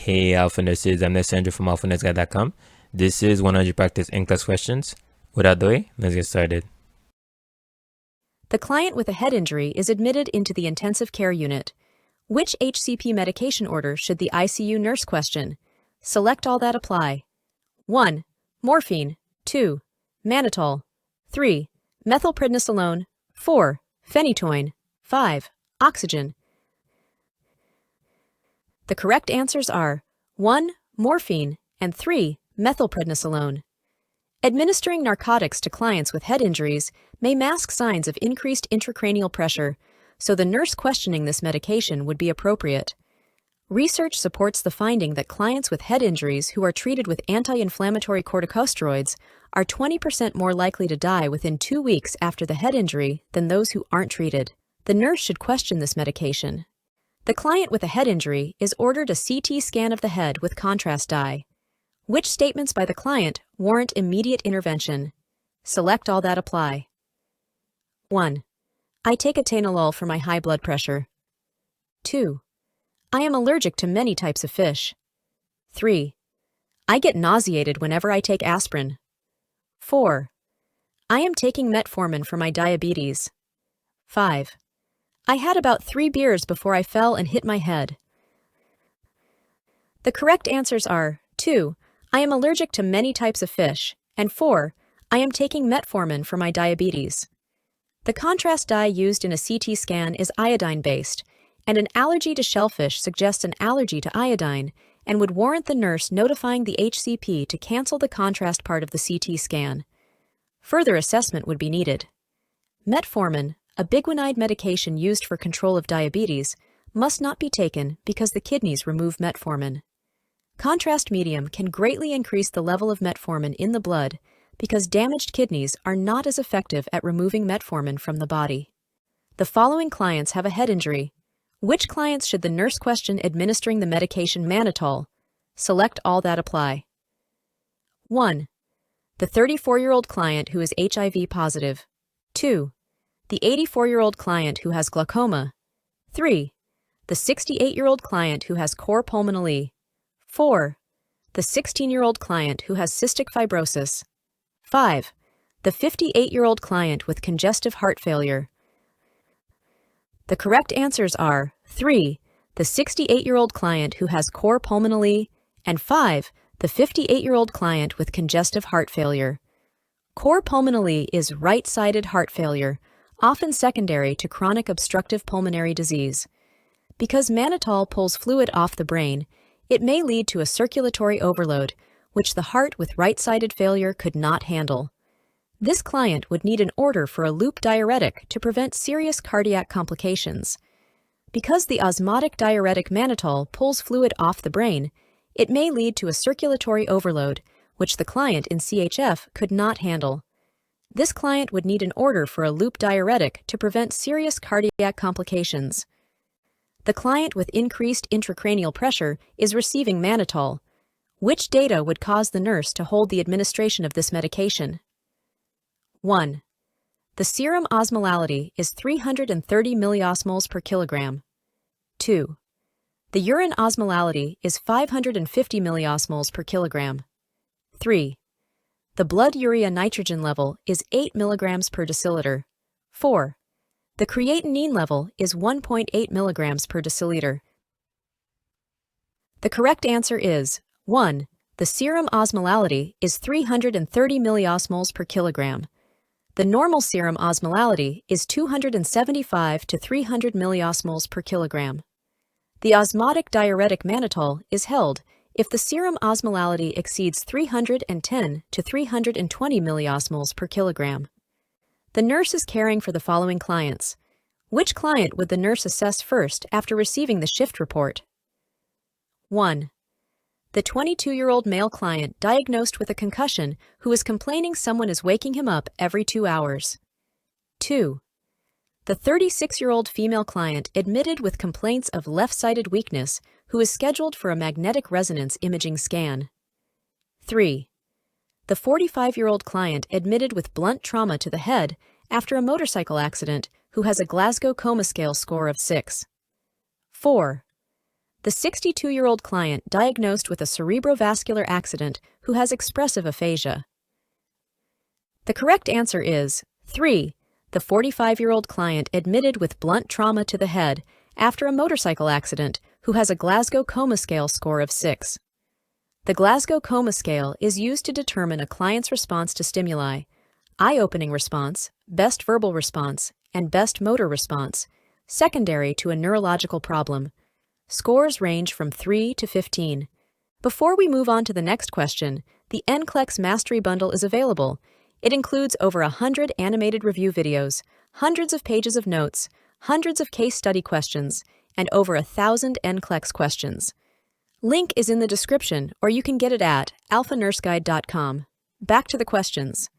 Hey Alpha Nurses, I'm Licensure from AlphaNursGuide.com. This is 100 Practice NCLEX questions. Without the way, let's get started. The client with a head injury is admitted into the intensive care unit. Which HCP medication order should the ICU nurse question? Select all that apply. 1. Morphine. 2. Mannitol. 3. Methylprednisolone. 4. Phenytoin. 5. Oxygen. The correct answers are 1. Morphine and 3. Methylprednisolone. Administering narcotics to clients with head injuries may mask signs of increased intracranial pressure, so the nurse questioning this medication would be appropriate. Research supports the finding that clients with head injuries who are treated with anti-inflammatory corticosteroids are 20% more likely to die within 2 weeks after the head injury than those who aren't treated. The nurse should question this medication. The client with a head injury is ordered a CT scan of the head with contrast dye. Which statements by the client warrant immediate intervention? Select all that apply. 1. I take atenolol for my high blood pressure. 2. I am allergic to many types of fish. 3. I get nauseated whenever I take aspirin. 4. I am taking metformin for my diabetes. 5. I had about 3 beers before I fell and hit my head. The correct answers are 2. I am allergic to many types of fish, and 4. I am taking metformin for my diabetes. The contrast dye used in a CT scan is iodine-based, and an allergy to shellfish suggests an allergy to iodine and would warrant the nurse notifying the HCP to cancel the contrast part of the CT scan. Further assessment would be needed. Metformin, a biguanide medication used for control of diabetes, must not be taken because the kidneys remove metformin. Contrast medium can greatly increase the level of metformin in the blood because damaged kidneys are not as effective at removing metformin from the body. The following clients have a head injury. Which clients should the nurse question administering the medication mannitol? Select all that apply. 1. The 34-year-old client who is HIV positive. 2. The 84-year-old client who has glaucoma. 3. The 68-year-old client who has cor pulmonale. 4. The 16-year-old client who has cystic fibrosis. 5. The 58-year-old client with congestive heart failure. The correct answers are 3. The 68-year-old client who has cor pulmonale, and 5. The 58-year-old client with congestive heart failure. Cor pulmonale is right-sided heart failure, often secondary to chronic obstructive pulmonary disease. Because mannitol pulls fluid off the brain, it may lead to a circulatory overload, which the heart with right-sided failure could not handle. This client would need an order for a loop diuretic to prevent serious cardiac complications. Because the osmotic diuretic mannitol pulls fluid off the brain, it may lead to a circulatory overload, which the client in CHF could not handle. This client would need an order for a loop diuretic to prevent serious cardiac complications. The client with increased intracranial pressure is receiving mannitol. Which data would cause the nurse to hold the administration of this medication? 1. The serum osmolality is 330 milliosmoles per kilogram. 2. The urine osmolality is 550 milliosmoles per kilogram. 3. The blood urea nitrogen level is 8 milligrams per deciliter. 4. The creatinine level is 1.8 milligrams per deciliter. The correct answer is 1. The serum osmolality is 330 milliosmoles per kilogram. The normal serum osmolality is 275 to 300 milliosmoles per kilogram. The osmotic diuretic mannitol is held if the serum osmolality exceeds 310 to 320 milliosmoles per kilogram. The nurse is caring for the following clients. Which client would the nurse assess first after receiving the shift report? 1. The 22-year-old male client diagnosed with a concussion who is complaining someone is waking him up every 2 hours. 2. The 36-year-old female client admitted with complaints of left-sided weakness who is scheduled for a magnetic resonance imaging scan. 3. The 45-year-old client admitted with blunt trauma to the head after a motorcycle accident who has a Glasgow Coma Scale score of 6. 4. The 62-year-old client diagnosed with a cerebrovascular accident who has expressive aphasia. The correct answer is 3. The 45-year-old client admitted with blunt trauma to the head after a motorcycle accident who has a Glasgow Coma Scale score of 6. The Glasgow Coma Scale is used to determine a client's response to stimuli, eye-opening response, best verbal response, and best motor response, secondary to a neurological problem. Scores range from 3 to 15. Before we move on to the next question, the NCLEX Mastery Bundle is available. It includes over 100 animated review videos, hundreds of pages of notes, hundreds of case study questions, and over 1,000 NCLEX questions. Link is in the description, or you can get it at alphanurseguide.com. Back to the questions.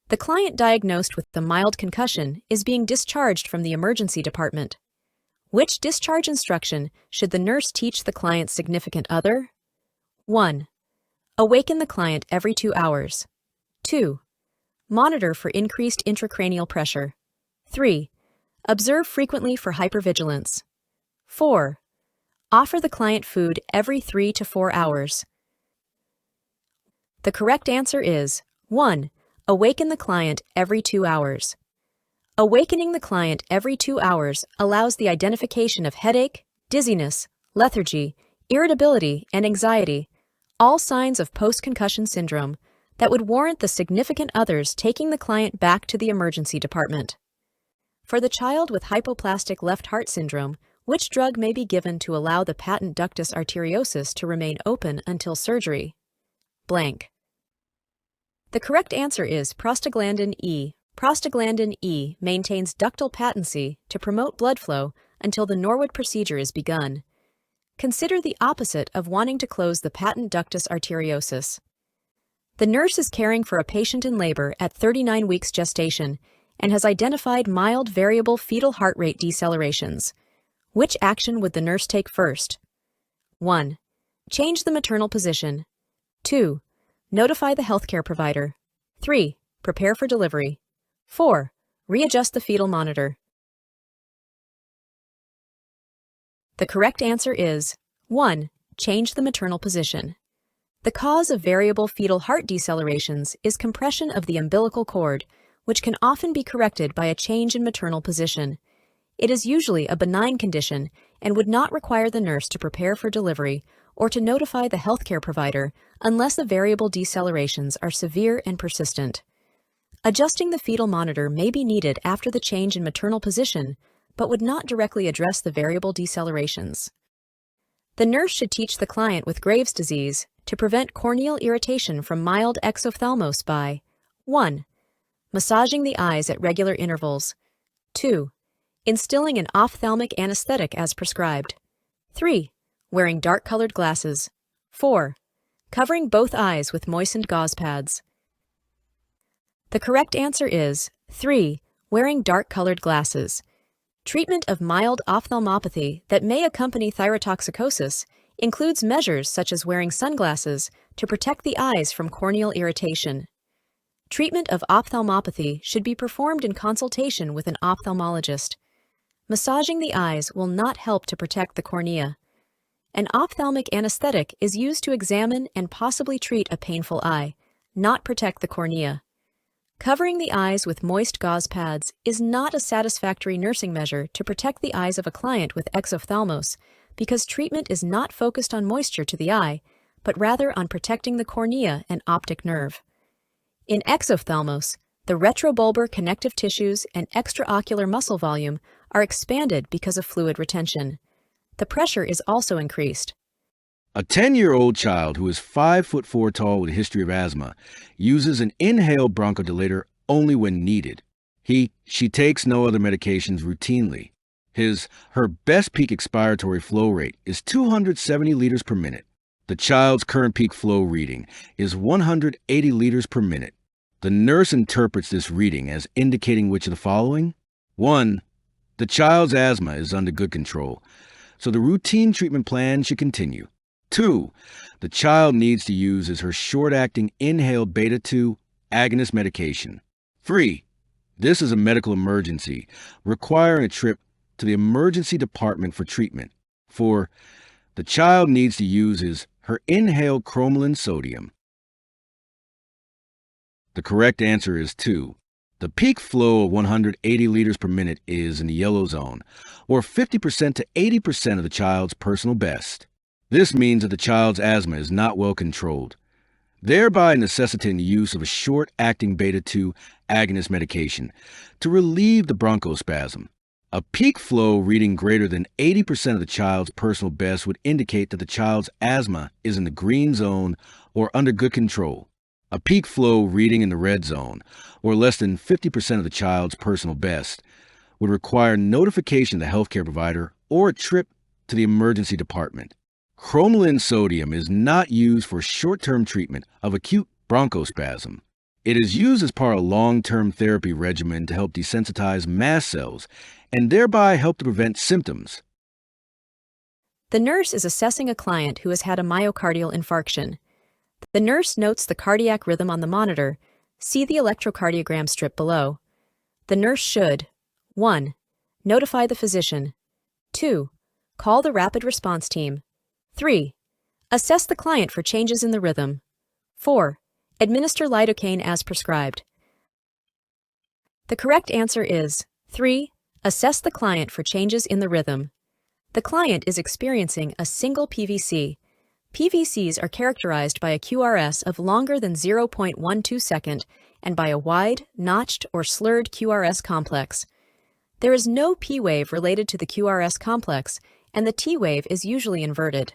The client diagnosed with a mild concussion is being discharged from the emergency department. Which discharge instruction should the nurse teach the client's significant other? 1. Awaken the client every 2 hours. 2. Monitor for increased intracranial pressure. 3. Observe frequently for hypervigilance. 4. Offer the client food every 3 to 4 hours. The correct answer is 1. Awaken the client every 2 hours. Awakening the client every 2 hours allows the identification of headache, dizziness, lethargy, irritability, and anxiety, all signs of post-concussion syndrome that would warrant the significant others taking the client back to the emergency department. For the child with hypoplastic left heart syndrome, which drug may be given to allow the patent ductus arteriosus to remain open until surgery? Blank. The correct answer is prostaglandin E. Prostaglandin E maintains ductal patency to promote blood flow until the Norwood procedure is begun. Consider the opposite of wanting to close the patent ductus arteriosus. The nurse is caring for a patient in labor at 39 weeks gestation and has identified mild variable fetal heart rate decelerations. Which action would the nurse take first? 1. Change the maternal position. 2. Notify the healthcare provider. 3. Prepare for delivery. 4. Readjust the fetal monitor. The correct answer is 1. Change the maternal position. The cause of variable fetal heart decelerations is compression of the umbilical cord, which can often be corrected by a change in maternal position. It is usually a benign condition and would not require the nurse to prepare for delivery or to notify the healthcare provider unless the variable decelerations are severe and persistent. Adjusting the fetal monitor may be needed after the change in maternal position, but would not directly address the variable decelerations. The nurse should teach the client with Graves' disease to prevent corneal irritation from mild exophthalmos by 1. Massaging the eyes at regular intervals. 2. Instilling an ophthalmic anesthetic as prescribed. 3. Wearing dark-colored glasses. 4. Covering both eyes with moistened gauze pads. The correct answer is 3. Wearing dark-colored glasses. Treatment of mild ophthalmopathy that may accompany thyrotoxicosis includes measures such as wearing sunglasses to protect the eyes from corneal irritation. Treatment of ophthalmopathy should be performed in consultation with an ophthalmologist. Massaging the eyes will not help to protect the cornea. An ophthalmic anesthetic is used to examine and possibly treat a painful eye, not protect the cornea. Covering the eyes with moist gauze pads is not a satisfactory nursing measure to protect the eyes of a client with exophthalmos because treatment is not focused on moisture to the eye, but rather on protecting the cornea and optic nerve. In exophthalmos, the retrobulbar connective tissues and extraocular muscle volume are expanded because of fluid retention. The pressure is also increased. A 10-year-old child who is 5'4" tall with a history of asthma uses an inhaled bronchodilator only when needed. She takes no other medications routinely. Her best peak expiratory flow rate is 270 liters per minute. The child's current peak flow reading is 180 liters per minute. The nurse interprets this reading as indicating which of the following? 1. The child's asthma is under good control, so the routine treatment plan should continue. 2. The child needs to use her short-acting inhaled beta-2 agonist medication. 3. This is a medical emergency, requiring a trip to the emergency department for treatment. 4. the child needs to use is her inhaled cromolyn sodium. The correct answer is 2. The peak flow of 180 liters per minute is in the yellow zone, or 50% to 80% of the child's personal best. This means that the child's asthma is not well controlled, thereby necessitating the use of a short-acting beta-2 agonist medication to relieve the bronchospasm. A peak flow reading greater than 80% of the child's personal best would indicate that the child's asthma is in the green zone or under good control. A peak flow reading in the red zone, or less than 50% of the child's personal best, would require notification of the healthcare provider or a trip to the emergency department. Cromolyn sodium is not used for short-term treatment of acute bronchospasm. It is used as part of a long-term therapy regimen to help desensitize mast cells and thereby help to prevent symptoms. The nurse is assessing a client who has had a myocardial infarction. The nurse notes the cardiac rhythm on the monitor. See the electrocardiogram strip below. The nurse should 1. Notify the physician. 2. Call the rapid response team. 3. Assess the client for changes in the rhythm. 4. Administer lidocaine as prescribed. The correct answer is 3. Assess the client for changes in the rhythm. The client is experiencing a single PVC. PVCs are characterized by a QRS of longer than 0.12 second and by a wide, notched, or slurred QRS complex. There is no P wave related to the QRS complex, and the T wave is usually inverted.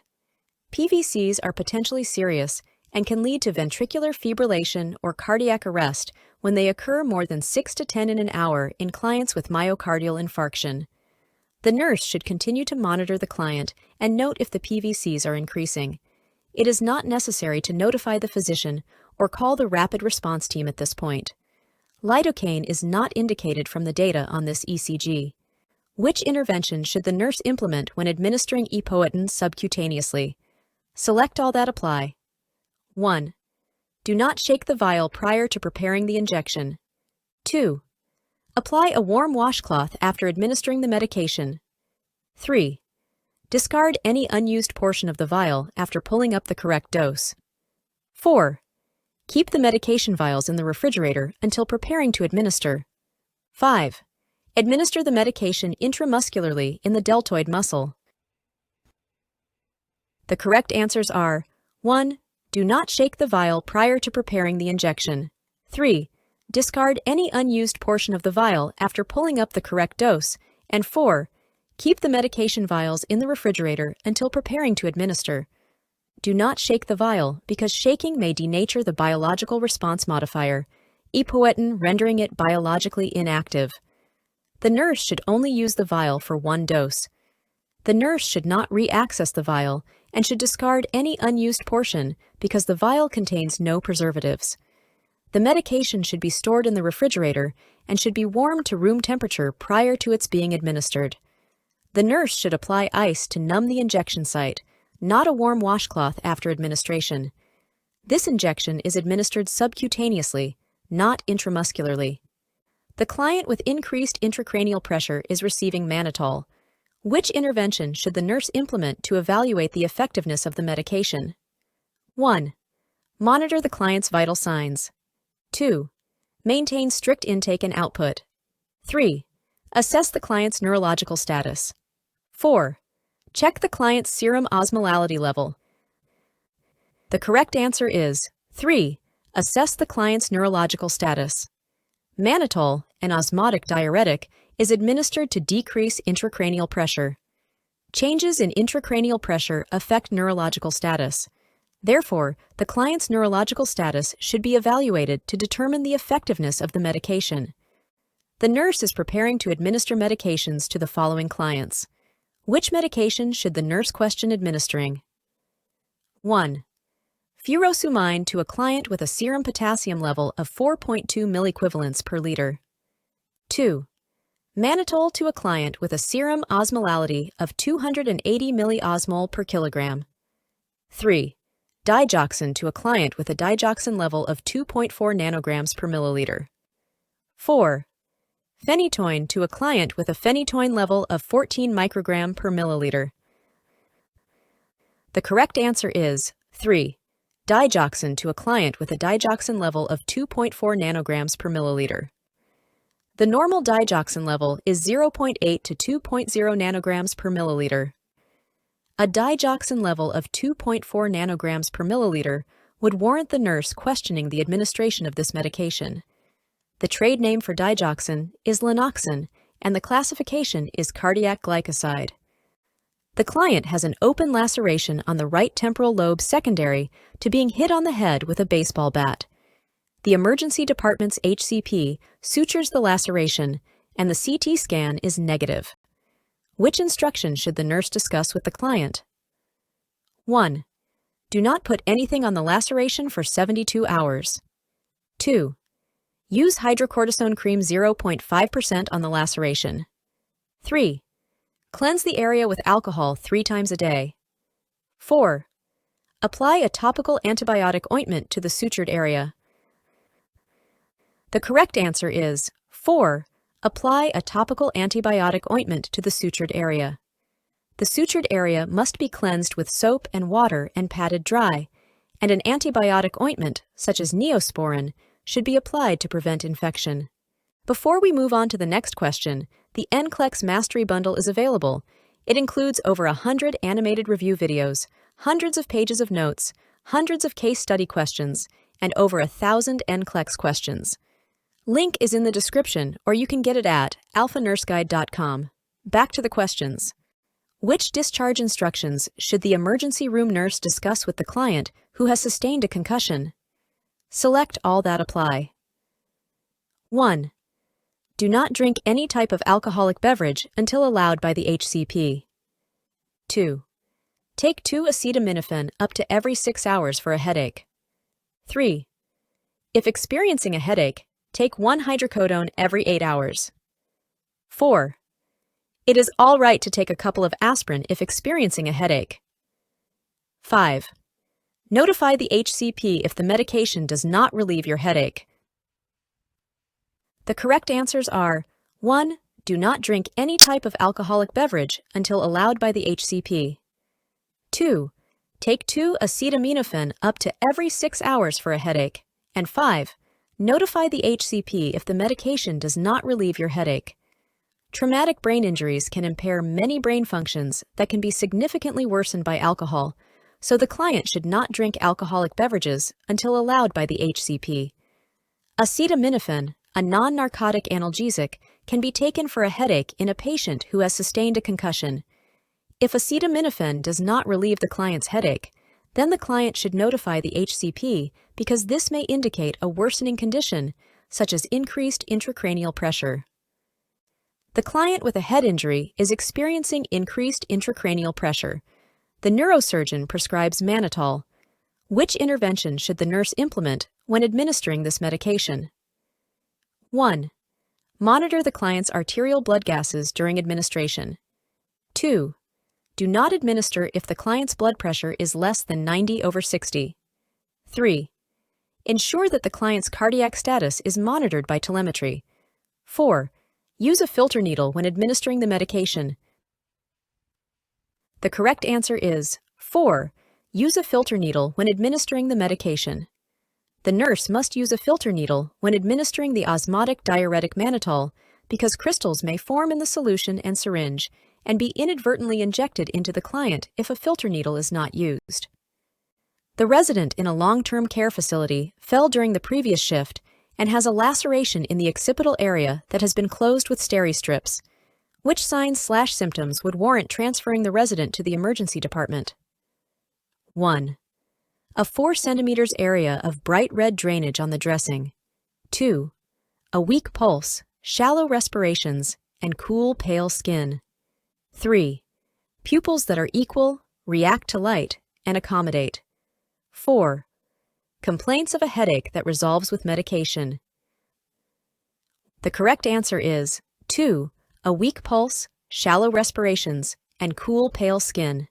PVCs are potentially serious and can lead to ventricular fibrillation or cardiac arrest when they occur more than 6 to 10 in an hour in clients with myocardial infarction. The nurse should continue to monitor the client and note if the PVCs are increasing. It is not necessary to notify the physician or call the rapid response team at this point. Lidocaine is not indicated from the data on this ECG. Which intervention should the nurse implement when administering epoetin subcutaneously? Select all that apply. 1. Do not shake the vial prior to preparing the injection. 2. Apply a warm washcloth after administering the medication. 3. Discard any unused portion of the vial after pulling up the correct dose. 4. Keep the medication vials in the refrigerator until preparing to administer. 5. Administer the medication intramuscularly in the deltoid muscle. The correct answers are 1. Do not shake the vial prior to preparing the injection. 3. Discard any unused portion of the vial after pulling up the correct dose. And 4. Keep the medication vials in the refrigerator until preparing to administer. Do not shake the vial because shaking may denature the biological response modifier, epoetin, rendering it biologically inactive. The nurse should only use the vial for one dose. The nurse should not re-access the vial and should discard any unused portion because the vial contains no preservatives. The medication should be stored in the refrigerator and should be warmed to room temperature prior to its being administered. The nurse should apply ice to numb the injection site, not a warm washcloth after administration. This injection is administered subcutaneously, not intramuscularly. The client with increased intracranial pressure is receiving mannitol. Which intervention should the nurse implement to evaluate the effectiveness of the medication? 1. Monitor the client's vital signs. 2. Maintain strict intake and output. 3. Assess the client's neurological status. 4. Check the client's serum osmolality level. The correct answer is 3. Assess the client's neurological status. Mannitol, an osmotic diuretic, is administered to decrease intracranial pressure. Changes in intracranial pressure affect neurological status. Therefore, the client's neurological status should be evaluated to determine the effectiveness of the medication. The nurse is preparing to administer medications to the following clients. Which medication should the nurse question administering? 1. Furosemide to a client with a serum potassium level of 4.2 milliequivalents per liter. 2. Mannitol to a client with a serum osmolality of 280 milliosmol per kilogram. 3. Digoxin to a client with a digoxin level of 2.4 nanograms per milliliter. 4. Phenytoin to a client with a phenytoin level of 14 microgram per milliliter. The correct answer is 3. Digoxin to a client with a digoxin level of 2.4 nanograms per milliliter. The normal digoxin level is 0.8 to 2.0 nanograms per milliliter. A digoxin level of 2.4 nanograms per milliliter would warrant the nurse questioning the administration of this medication. The trade name for digoxin is lanoxin, and the classification is cardiac glycoside. The client has an open laceration on the right temporal lobe secondary to being hit on the head with a baseball bat. The emergency department's HCP sutures the laceration, and the CT scan is negative. Which instruction should the nurse discuss with the client? 1. Do not put anything on the laceration for 72 hours. 2. Use hydrocortisone cream 0.5% on the laceration. 3. Cleanse the area with alcohol 3 times a day. 4. Apply a topical antibiotic ointment to the sutured area. The correct answer is 4. Apply a topical antibiotic ointment to the sutured area. The sutured area must be cleansed with soap and water and patted dry, and an antibiotic ointment, such as Neosporin, should be applied to prevent infection. Before we move on to the next question, the NCLEX Mastery Bundle is available. It includes over 100 animated review videos, hundreds of pages of notes, hundreds of case study questions, and over 1,000 NCLEX questions. Link is in the description, or you can get it at alphanurseguide.com. Back to the questions. Which discharge instructions should the emergency room nurse discuss with the client who has sustained a concussion? Select all that apply. 1. Do not drink any type of alcoholic beverage until allowed by the HCP. 2. Take 2 acetaminophen up to every 6 hours for a headache. 3. If experiencing a headache, take 1 hydrocodone every 8 hours. 4. It is all right to take a couple of aspirin if experiencing a headache. 5. Notify the HCP if the medication does not relieve your headache. The correct answers are 1. Do not drink any type of alcoholic beverage until allowed by the HCP. 2. Take 2 acetaminophen up to every 6 hours for a headache. And 5. Notify the HCP if the medication does not relieve your headache. Traumatic brain injuries can impair many brain functions that can be significantly worsened by alcohol, so the client should not drink alcoholic beverages until allowed by the HCP. Acetaminophen, a non-narcotic analgesic, can be taken for a headache in a patient who has sustained a concussion. If acetaminophen does not relieve the client's headache, then the client should notify the HCP because this may indicate a worsening condition, such as increased intracranial pressure. The client with a head injury is experiencing increased intracranial pressure. The neurosurgeon prescribes mannitol. Which intervention should the nurse implement when administering this medication? 1. Monitor the client's arterial blood gases during administration. 2. Do not administer if the client's blood pressure is less than 90/60. 3. Ensure that the client's cardiac status is monitored by telemetry. 4. Use a filter needle when administering the medication. The correct answer is 4. Use a filter needle when administering the medication. The nurse must use a filter needle when administering the osmotic diuretic mannitol because crystals may form in the solution and syringe and be inadvertently injected into the client if a filter needle is not used. The resident in a long-term care facility fell during the previous shift and has a laceration in the occipital area that has been closed with steri-strips. Which signs/symptoms would warrant transferring the resident to the emergency department? 1. A 4 centimeters area of bright red drainage on the dressing. 2. A weak pulse, shallow respirations, and cool, pale skin. 3. Pupils that are equal, react to light, and accommodate. 4. Complaints of a headache that resolves with medication. The correct answer is 2. A weak pulse, shallow respirations, and cool, pale skin.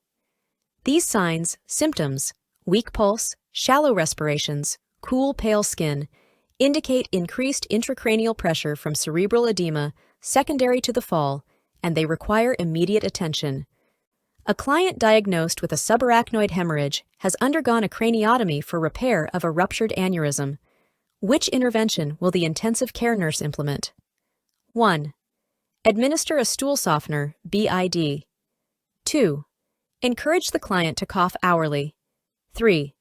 These signs, symptoms, weak pulse, shallow respirations, cool, pale skin, indicate increased intracranial pressure from cerebral edema secondary to the fall, and they require immediate attention. A client diagnosed with a subarachnoid hemorrhage has undergone a craniotomy for repair of a ruptured aneurysm. Which intervention will the intensive care nurse implement? 1. Administer a stool softener, BID. 2. Encourage the client to cough hourly. 3.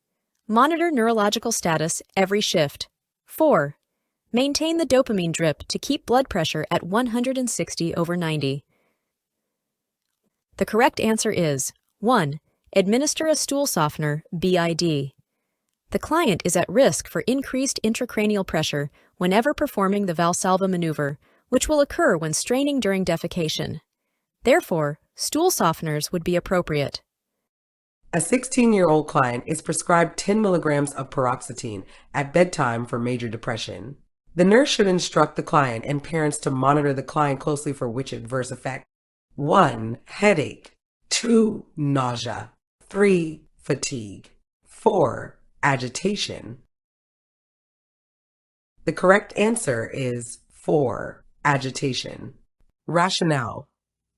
Monitor neurological status every shift. 4. Maintain the dopamine drip to keep blood pressure at 160/90. The correct answer is 1. Administer a stool softener, BID. The client is at risk for increased intracranial pressure whenever performing the Valsalva maneuver, which will occur when straining during defecation. Therefore, stool softeners would be appropriate. A 16-year-old client is prescribed 10 milligrams of paroxetine at bedtime for major depression. The nurse should instruct the client and parents to monitor the client closely for which adverse effect: 1. Headache. 2. Nausea. 3. Fatigue. 4. Agitation. The correct answer is 4. Agitation. Rationale.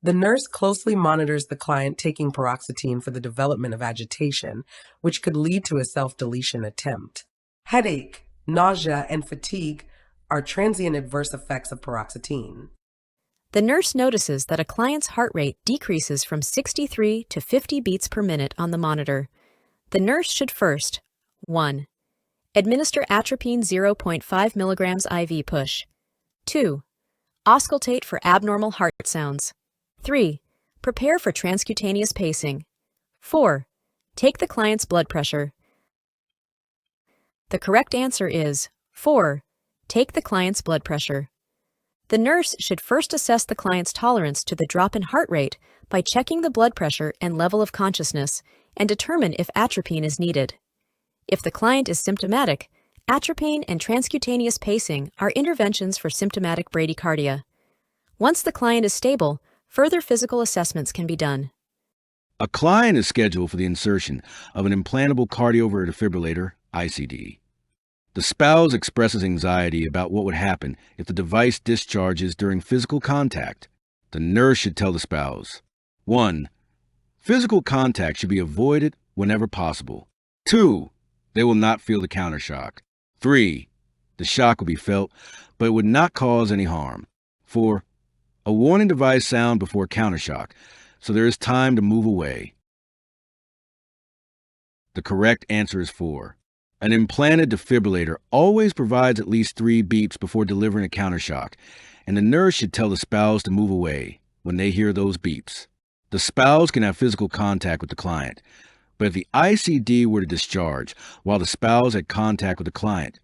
The nurse closely monitors the client taking paroxetine for the development of agitation, which could lead to a self-deletion attempt. Headache, nausea, and fatigue are transient adverse effects of paroxetine. The nurse notices that a client's heart rate decreases from 63 to 50 beats per minute on the monitor. The nurse should first: 1. Administer atropine 0.5 milligrams IV push. 2. Auscultate for abnormal heart sounds. 3. Prepare for transcutaneous pacing. 4. Take the client's blood pressure. The correct answer is 4. Take the client's blood pressure. The nurse should first assess the client's tolerance to the drop in heart rate by checking the blood pressure and level of consciousness and determine if atropine is needed. If the client is symptomatic, atropine and transcutaneous pacing are interventions for symptomatic bradycardia. Once the client is stable, further physical assessments can be done. A client is scheduled for the insertion of an implantable cardioverter defibrillator, ICD. The spouse expresses anxiety about what would happen if the device discharges during physical contact. The nurse should tell the spouse: 1. Physical contact should be avoided whenever possible. 2. They will not feel the countershock. 3. The shock will be felt, but it would not cause any harm. 4. A warning device sound before countershock, so there is time to move away. The correct answer is 4. An implanted defibrillator always provides at least 3 beeps before delivering a countershock, and the nurse should tell the spouse to move away when they hear those beeps. The spouse can have physical contact with the client, but if the ICD were to discharge while the spouse had contact with the client,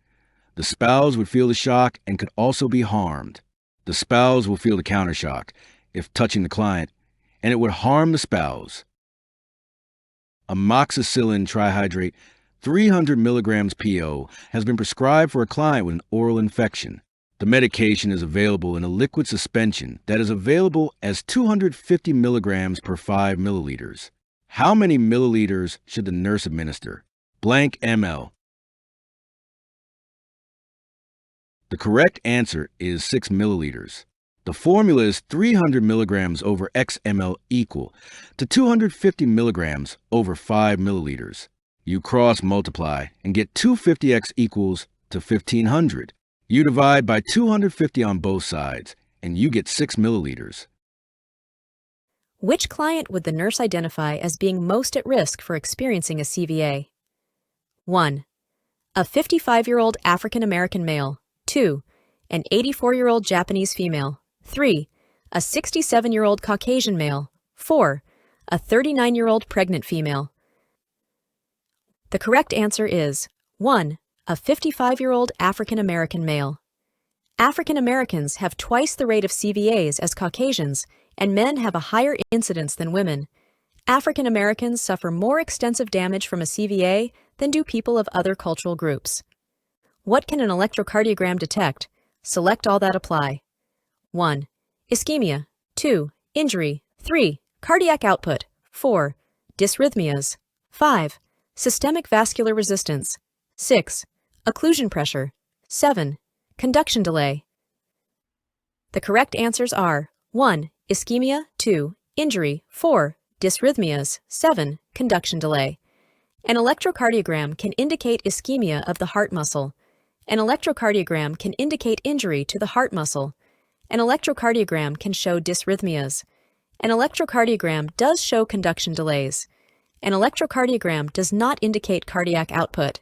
the spouse would feel the shock and could also be harmed. The spouse will feel the countershock if touching the client, and it would harm the spouse. Amoxicillin trihydrate 300 milligrams PO has been prescribed for a client with an oral infection. The medication is available in a liquid suspension that is available as 250 milligrams per 5 milliliters. How many milliliters should the nurse administer? Blank ml. The correct answer is 6 milliliters. The formula is 300 milligrams over X ml equal to 250 milligrams over 5 milliliters. You cross-multiply and get 250x equals to 1500. You divide by 250 on both sides, and you get 6 milliliters. Which client would the nurse identify as being most at risk for experiencing a CVA? 1. A 55-year-old African American male. 2. An 84-year-old Japanese female. 3. A 67-year-old Caucasian male. 4. A 39-year-old pregnant female. The correct answer is 1. A 55-year-old African American male. African Americans have twice the rate of CVAs as Caucasians, and men have a higher incidence than women. African Americans suffer more extensive damage from a CVA than do people of other cultural groups. What can an electrocardiogram detect? Select all that apply. 1. Ischemia. 2. Injury. 3. Cardiac output. 4. Dysrhythmias. 5. Systemic vascular resistance. 6. Occlusion pressure. 7. Conduction delay. The correct answers are 1. Ischemia. 2. Injury. 4. dysrhythmias. 7. Conduction delay. An electrocardiogram can indicate ischemia of the heart muscle. An electrocardiogram can indicate injury to the heart muscle. An electrocardiogram can show dysrhythmias. An electrocardiogram does show conduction delays. An electrocardiogram does not indicate cardiac output.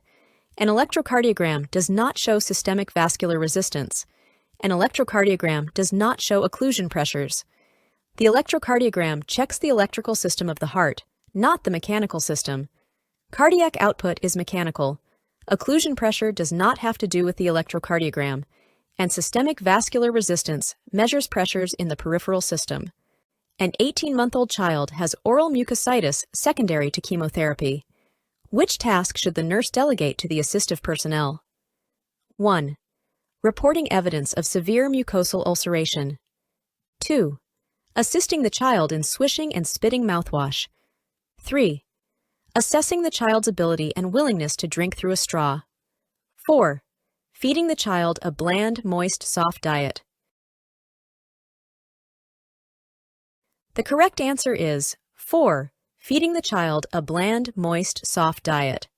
An electrocardiogram does not show systemic vascular resistance. An electrocardiogram does not show occlusion pressures. The electrocardiogram checks the electrical system of the heart, not the mechanical system. Cardiac output is mechanical. Occlusion pressure does not have to do with the electrocardiogram, and systemic vascular resistance measures pressures in the peripheral system. An 18-month-old child has oral mucositis secondary to chemotherapy. Which task should the nurse delegate to the assistive personnel? 1. Reporting evidence of severe mucosal ulceration. 2. Assisting the child in swishing and spitting mouthwash. 3. Assessing the child's ability and willingness to drink through a straw. 4. Feeding the child a bland, moist, soft diet. The correct answer is 4. Feeding the child a bland, moist, soft diet.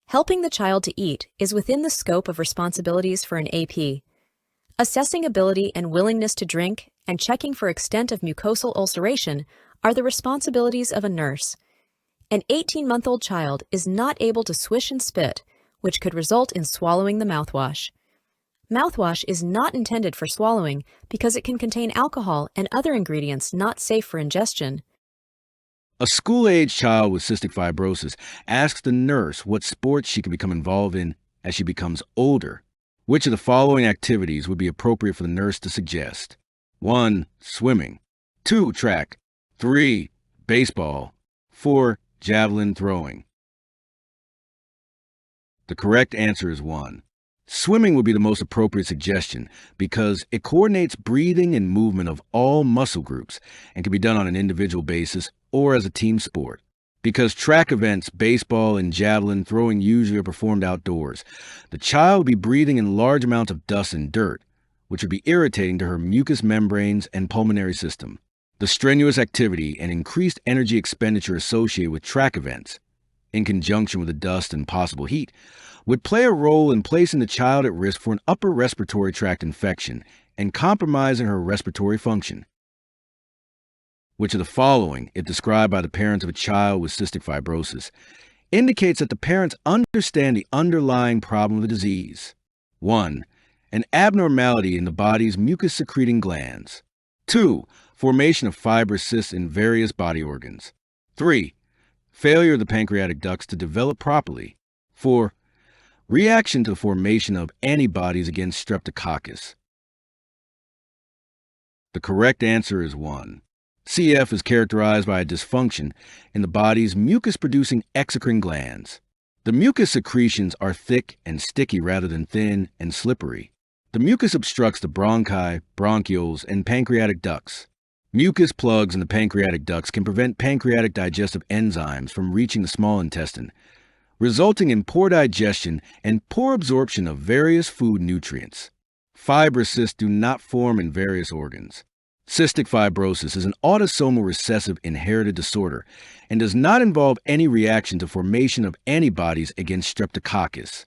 Helping the child to eat is within the scope of responsibilities for an AP. Assessing ability and willingness to drink and checking for extent of mucosal ulceration are the responsibilities of a nurse. An 18-month-old child is not able to swish and spit, which could result in swallowing the mouthwash. Mouthwash is not intended for swallowing because it can contain alcohol and other ingredients not safe for ingestion. A school-age child with cystic fibrosis asks the nurse what sports she can become involved in as she becomes older. Which of the following activities would be appropriate for the nurse to suggest? 1. Swimming. 2. Track. 3. Baseball. 4. Javelin throwing. The correct answer is 1. Swimming would be the most appropriate suggestion because it coordinates breathing and movement of all muscle groups and can be done on an individual basis or as a team sport. Because track events, baseball, and javelin throwing usually are performed outdoors, the child would be breathing in large amounts of dust and dirt, which would be irritating to her mucous membranes and pulmonary system. The strenuous activity and increased energy expenditure associated with track events, in conjunction with the dust and possible heat, would play a role in placing the child at risk for an upper respiratory tract infection and compromising her respiratory function. Which of the following, if described by the parents of a child with cystic fibrosis, indicates that the parents understand the underlying problem of the disease? 1. An abnormality in the body's mucus-secreting glands. 2. Formation of fibrous cysts in various body organs. 3. Failure of the pancreatic ducts to develop properly. 4. Reaction to the formation of antibodies against streptococcus. The correct answer is 1. CF is characterized by a dysfunction in the body's mucus-producing exocrine glands. The mucus secretions are thick and sticky rather than thin and slippery. The mucus obstructs the bronchi, bronchioles, and pancreatic ducts. Mucus plugs in the pancreatic ducts can prevent pancreatic digestive enzymes from reaching the small intestine, resulting in poor digestion and poor absorption of various food nutrients. Fibrous cysts do not form in various organs. Cystic fibrosis is an autosomal recessive inherited disorder and does not involve any reaction to formation of antibodies against streptococcus.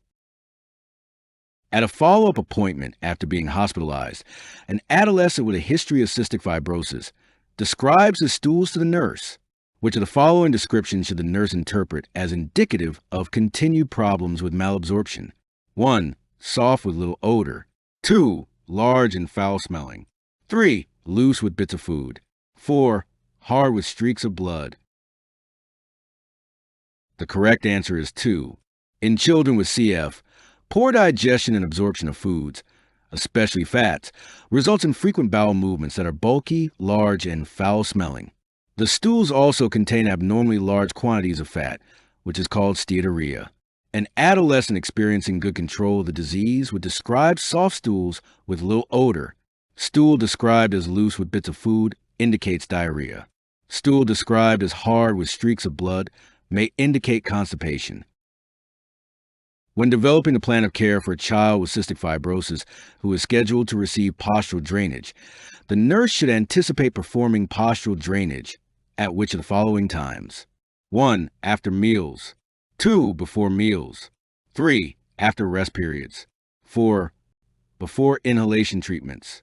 At a follow-up appointment after being hospitalized, an adolescent with a history of cystic fibrosis describes his stools to the nurse. Which of the following descriptions should the nurse interpret as indicative of continued problems with malabsorption? 1. Soft with little odor. 2. Large and foul-smelling. 3. Loose with bits of food. 4. Hard with streaks of blood. The correct answer is 2. In children with CF, poor digestion and absorption of foods, especially fats, results in frequent bowel movements that are bulky, large, and foul-smelling. The stools also contain abnormally large quantities of fat, which is called steatorrhea. An adolescent experiencing good control of the disease would describe soft stools with little odor. Stool described as loose with bits of food indicates diarrhea. Stool described as hard with streaks of blood may indicate constipation. When developing a plan of care for a child with cystic fibrosis who is scheduled to receive postural drainage, the nurse should anticipate performing postural drainage at which of the following times? 1. After meals. 2. Before meals. 3. After rest periods. 4. Before inhalation treatments.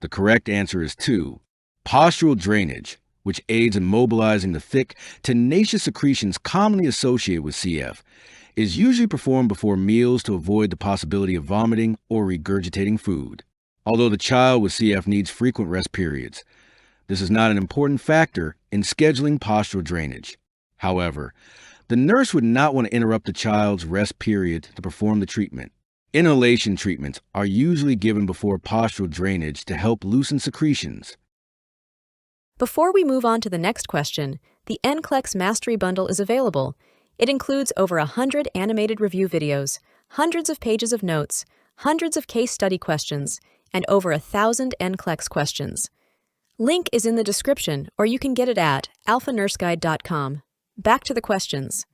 The correct answer is 2. Postural drainage, which aids in mobilizing the thick, tenacious secretions commonly associated with CF, is usually performed before meals to avoid the possibility of vomiting or regurgitating food. Although the child with CF needs frequent rest periods, this is not an important factor in scheduling postural drainage. However, the nurse would not want to interrupt the child's rest period to perform the treatment. Inhalation treatments are usually given before postural drainage to help loosen secretions. Before we move on to the next question, the NCLEX Mastery Bundle is available. It includes over 100 animated review videos, hundreds of pages of notes, hundreds of case study questions, and over 1,000 NCLEX questions. Link is in the description, or you can get it at alphanurseguide.com. Back to the questions.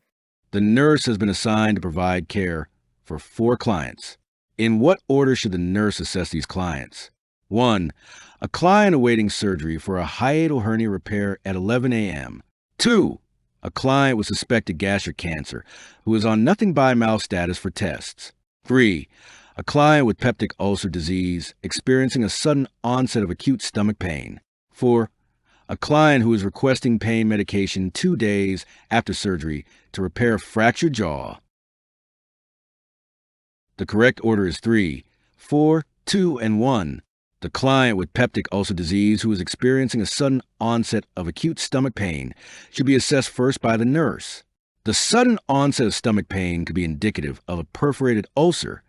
The nurse has been assigned to provide care for 4 clients. In what order should the nurse assess these clients? 1. A client awaiting surgery for a hiatal hernia repair at 11 a.m. 2. A client with suspected gastric cancer who is on nothing by mouth status for tests. 3. A client with peptic ulcer disease experiencing a sudden onset of acute stomach pain. 4. A client who is requesting pain medication 2 days after surgery to repair a fractured jaw. The correct order is 3, 4, 2, and 1. The client with peptic ulcer disease who is experiencing a sudden onset of acute stomach pain should be assessed first by the nurse. The sudden onset of stomach pain could be indicative of a perforated ulcer,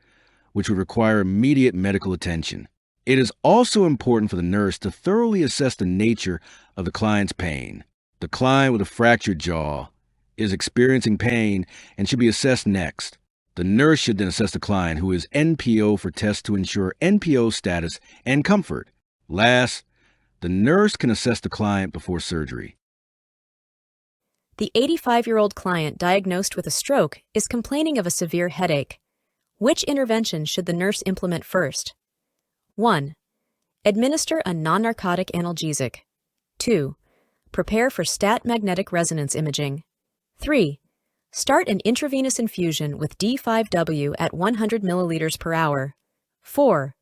which would require immediate medical attention. It is also important for the nurse to thoroughly assess the nature of the client's pain. The client with a fractured jaw is experiencing pain and should be assessed next. The nurse should then assess the client who is NPO for tests to ensure NPO status and comfort. Last, the nurse can assess the client before surgery. The 85-year-old client diagnosed with a stroke is complaining of a severe headache. Which intervention should the nurse implement first? 1. Administer a non-narcotic analgesic. 2. Prepare for stat magnetic resonance imaging. 3. Start an intravenous infusion with D5W at 100 milliliters per hour. 4.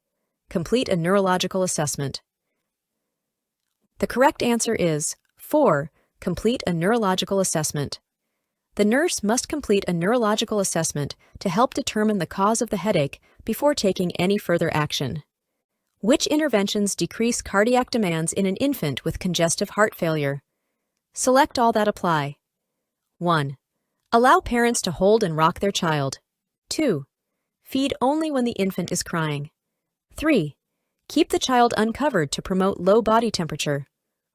Complete a neurological assessment. The correct answer is 4. Complete a neurological assessment. The nurse must complete a neurological assessment to help determine the cause of the headache before taking any further action. Which interventions decrease cardiac demands in an infant with congestive heart failure? Select all that apply. 1. Allow parents to hold and rock their child. 2. Feed only when the infant is crying. 3. Keep the child uncovered to promote low body temperature.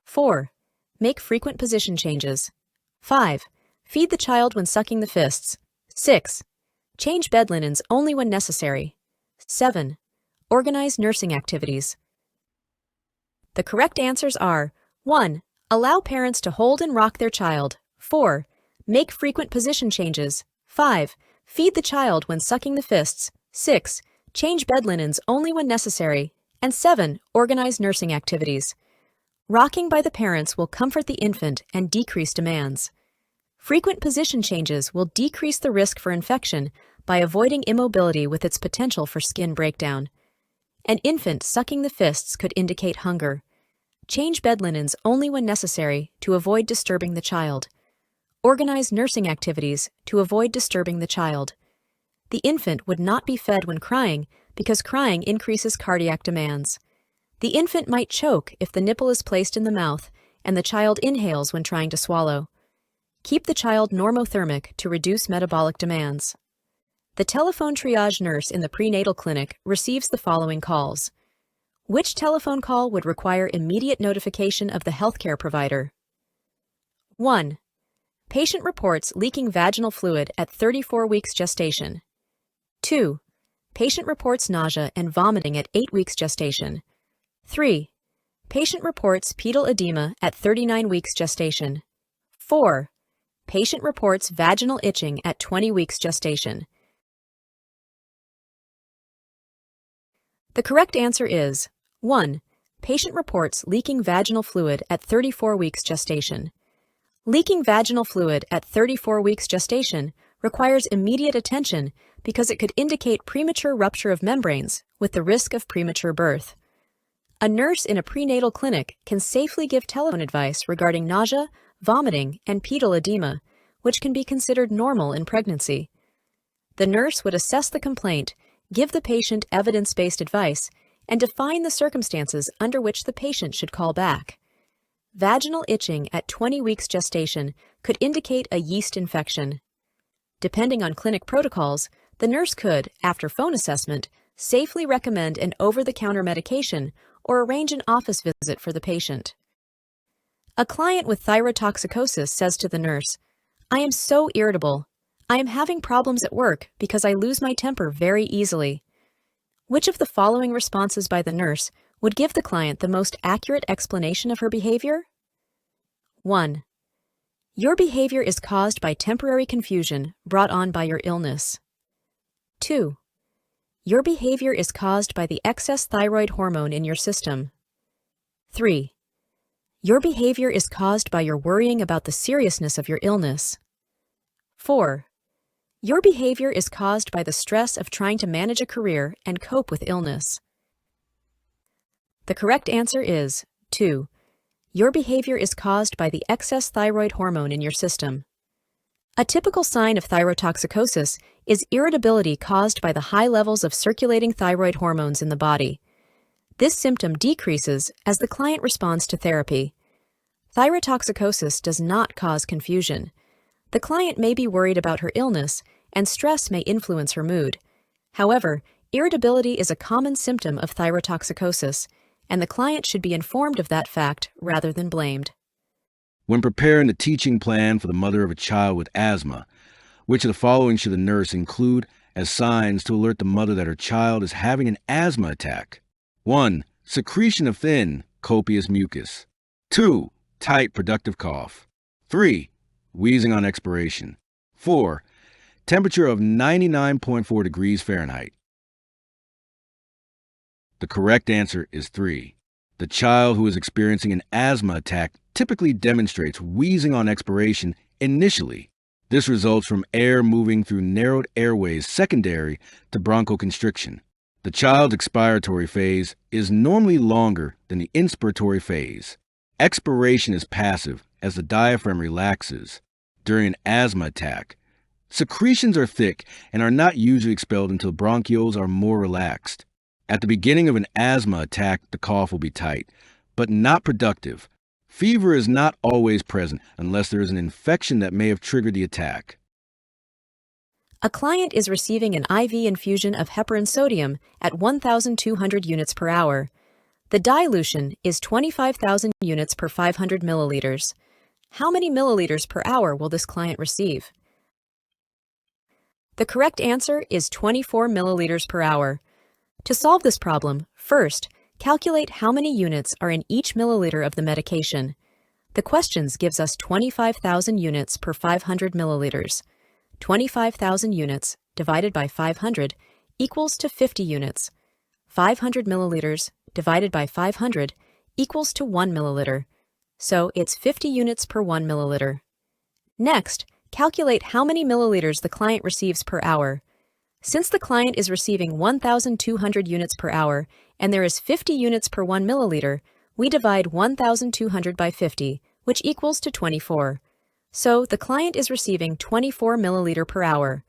4. Make frequent position changes. 5. Feed the child when sucking the fists. 6. Change bed linens only when necessary. 7. Organize nursing activities. The correct answers are 1. Allow parents to hold and rock their child. 4. Make frequent position changes. 5. Feed the child when sucking the fists. 6. Change bed linens only when necessary. And 7. Organize nursing activities. Rocking by the parents will comfort the infant and decrease demands. Frequent position changes will decrease the risk for infection by avoiding immobility with its potential for skin breakdown. An infant sucking the fists could indicate hunger. Change bed linens only when necessary to avoid disturbing the child. Organize nursing activities to avoid disturbing the child. The infant would not be fed when crying because crying increases cardiac demands. The infant might choke if the nipple is placed in the mouth and the child inhales when trying to swallow. Keep the child normothermic to reduce metabolic demands. The telephone triage nurse in the prenatal clinic receives the following calls. Which telephone call would require immediate notification of the healthcare provider? 1. Patient reports leaking vaginal fluid at 34 weeks gestation. 2. Patient reports nausea and vomiting at 8 weeks gestation. 3. Patient reports pedal edema at 39 weeks gestation. 4. Patient reports vaginal itching at 20 weeks gestation. The correct answer is 1. Patient reports leaking vaginal fluid at 34 weeks gestation. Leaking vaginal fluid at 34 weeks gestation requires immediate attention because it could indicate premature rupture of membranes with the risk of premature birth. A nurse in a prenatal clinic can safely give telephone advice regarding nausea, vomiting, and pedal edema, which can be considered normal in pregnancy. The nurse would assess the complaint, give the patient evidence-based advice, and define the circumstances under which the patient should call back. Vaginal itching at 20 weeks gestation could indicate a yeast infection. Depending on clinic protocols, the nurse could, after phone assessment, safely recommend an over-the-counter medication or arrange an office visit for the patient. A client with thyrotoxicosis says to the nurse, "I am so irritable. I am having problems at work because I lose my temper very easily." Which of the following responses by the nurse would give the client the most accurate explanation of her behavior? 1. Your behavior is caused by temporary confusion brought on by your illness. 2. Your behavior is caused by the excess thyroid hormone in your system. 3. Your behavior is caused by your worrying about the seriousness of your illness. 4. Your behavior is caused by the stress of trying to manage a career and cope with illness. The correct answer is 2. Your behavior is caused by the excess thyroid hormone in your system. A typical sign of thyrotoxicosis is irritability caused by the high levels of circulating thyroid hormones in the body. This symptom decreases as the client responds to therapy. Thyrotoxicosis does not cause confusion. The client may be worried about her illness, and stress may influence her mood. However, irritability is a common symptom of thyrotoxicosis, and the client should be informed of that fact rather than blamed. When preparing the teaching plan for the mother of a child with asthma, which of the following should the nurse include as signs to alert the mother that her child is having an asthma attack? 1. Secretion of thin, copious mucus. 2. Tight, productive cough. 3. Wheezing on expiration. 4. Temperature of 99.4 degrees Fahrenheit. The correct answer is 3. The child who is experiencing an asthma attack typically demonstrates wheezing on expiration initially. This results from air moving through narrowed airways secondary to bronchoconstriction. The child's expiratory phase is normally longer than the inspiratory phase. Expiration is passive as the diaphragm relaxes. During an asthma attack, secretions are thick and are not usually expelled until bronchioles are more relaxed. At the beginning of an asthma attack, the cough will be tight, but not productive. Fever is not always present unless there is an infection that may have triggered the attack. A client is receiving an IV infusion of heparin sodium at 1,200 units per hour. The dilution is 25,000 units per 500 milliliters. How many milliliters per hour will this client receive? The correct answer is 24 milliliters per hour. To solve this problem, first, calculate how many units are in each milliliter of the medication. The questions gives us 25,000 units per 500 milliliters. 25,000 units divided by 500 equals to 50 units. 500 milliliters divided by 500 equals to 1 milliliter. So it's 50 units per 1 milliliter. Next, calculate how many milliliters the client receives per hour. Since the client is receiving 1,200 units per hour and there is 50 units per 1 milliliter, we divide 1,200 by 50, which equals to 24. So the client is receiving 24 milliliter per hour.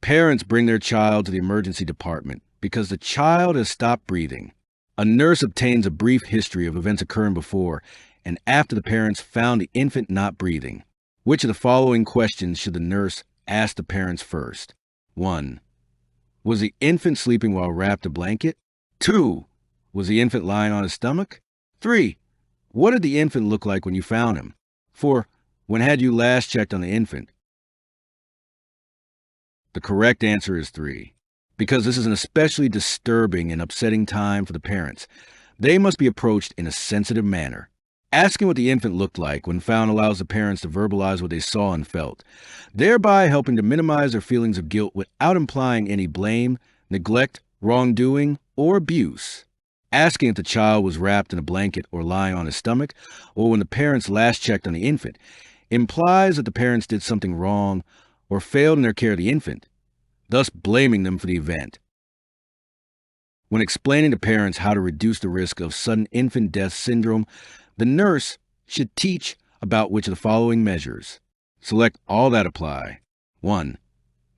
Parents bring their child to the emergency department because the child has stopped breathing. A nurse obtains a brief history of events occurring before and after the parents found the infant not breathing. Which of the following questions should the nurse ask the parents first? 1. Was the infant sleeping while wrapped in a blanket? 2. Was the infant lying on his stomach? 3. What did the infant look like when you found him? 4. When had you last checked on the infant? The correct answer is 3. Because this is an especially disturbing and upsetting time for the parents, they must be approached in a sensitive manner. Asking what the infant looked like when found allows the parents to verbalize what they saw and felt, thereby helping to minimize their feelings of guilt without implying any blame, neglect, wrongdoing, or abuse. Asking if the child was wrapped in a blanket or lying on his stomach, or when the parents last checked on the infant, implies that the parents did something wrong or failed in their care of the infant, thus blaming them for the event. When explaining to parents how to reduce the risk of sudden infant death syndrome, the nurse should teach about which of the following measures. Select all that apply. 1.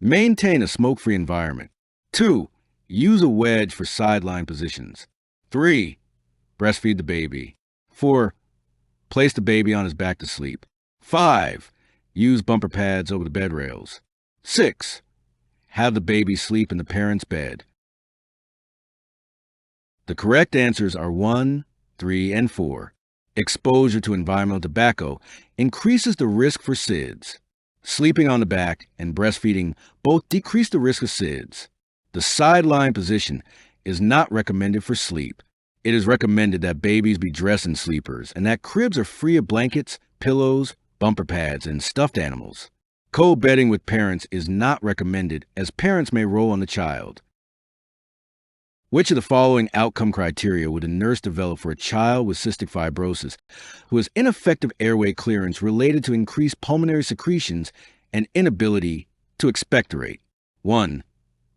Maintain a smoke-free environment. 2. Use a wedge for sideline positions. 3. Breastfeed the baby. 4. Place the baby on his back to sleep. 5. Use bumper pads over the bed rails. 6. Have the baby sleep in the parent's bed. The correct answers are 1, 3, and 4. Exposure to environmental tobacco increases the risk for SIDS. Sleeping on the back and breastfeeding both decrease the risk of SIDS. The sideline position is not recommended for sleep. It is recommended that babies be dressed in sleepers and that cribs are free of blankets, pillows, bumper pads, and stuffed animals. Co-bedding with parents is not recommended as parents may roll on the child. Which of the following outcome criteria would a nurse develop for a child with cystic fibrosis who has ineffective airway clearance related to increased pulmonary secretions and inability to expectorate? 1.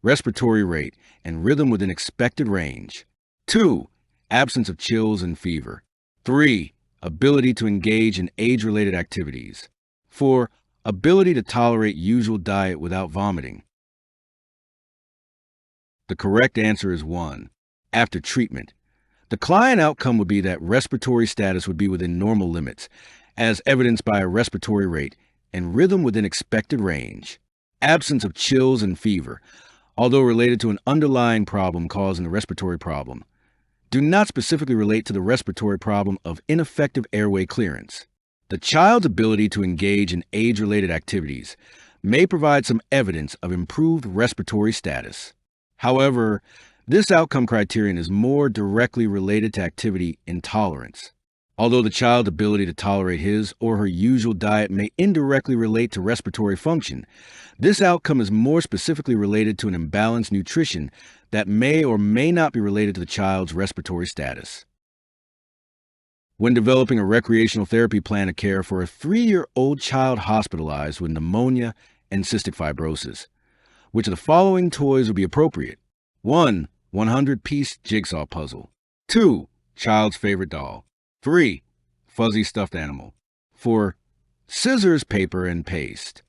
Respiratory rate and rhythm within expected range. 2. Absence of chills and fever. 3. Ability to engage in age-related activities. 4. Ability to tolerate usual diet without vomiting. The correct answer is 1. After treatment. The client outcome would be that respiratory status would be within normal limits, as evidenced by a respiratory rate and rhythm within expected range. Absence of chills and fever, although related to an underlying problem causing the respiratory problem, do not specifically relate to the respiratory problem of ineffective airway clearance. The child's ability to engage in age-related activities may provide some evidence of improved respiratory status. However, this outcome criterion is more directly related to activity intolerance. Although the child's ability to tolerate his or her usual diet may indirectly relate to respiratory function, this outcome is more specifically related to an imbalanced nutrition that may or may not be related to the child's respiratory status. When developing a recreational therapy plan of care for a 3-year-old child hospitalized with pneumonia and cystic fibrosis, which of the following toys would be appropriate? 1. 100-piece jigsaw puzzle. 2. Child's favorite doll. 3. Fuzzy stuffed animal. 4. Scissors, paper, and paste.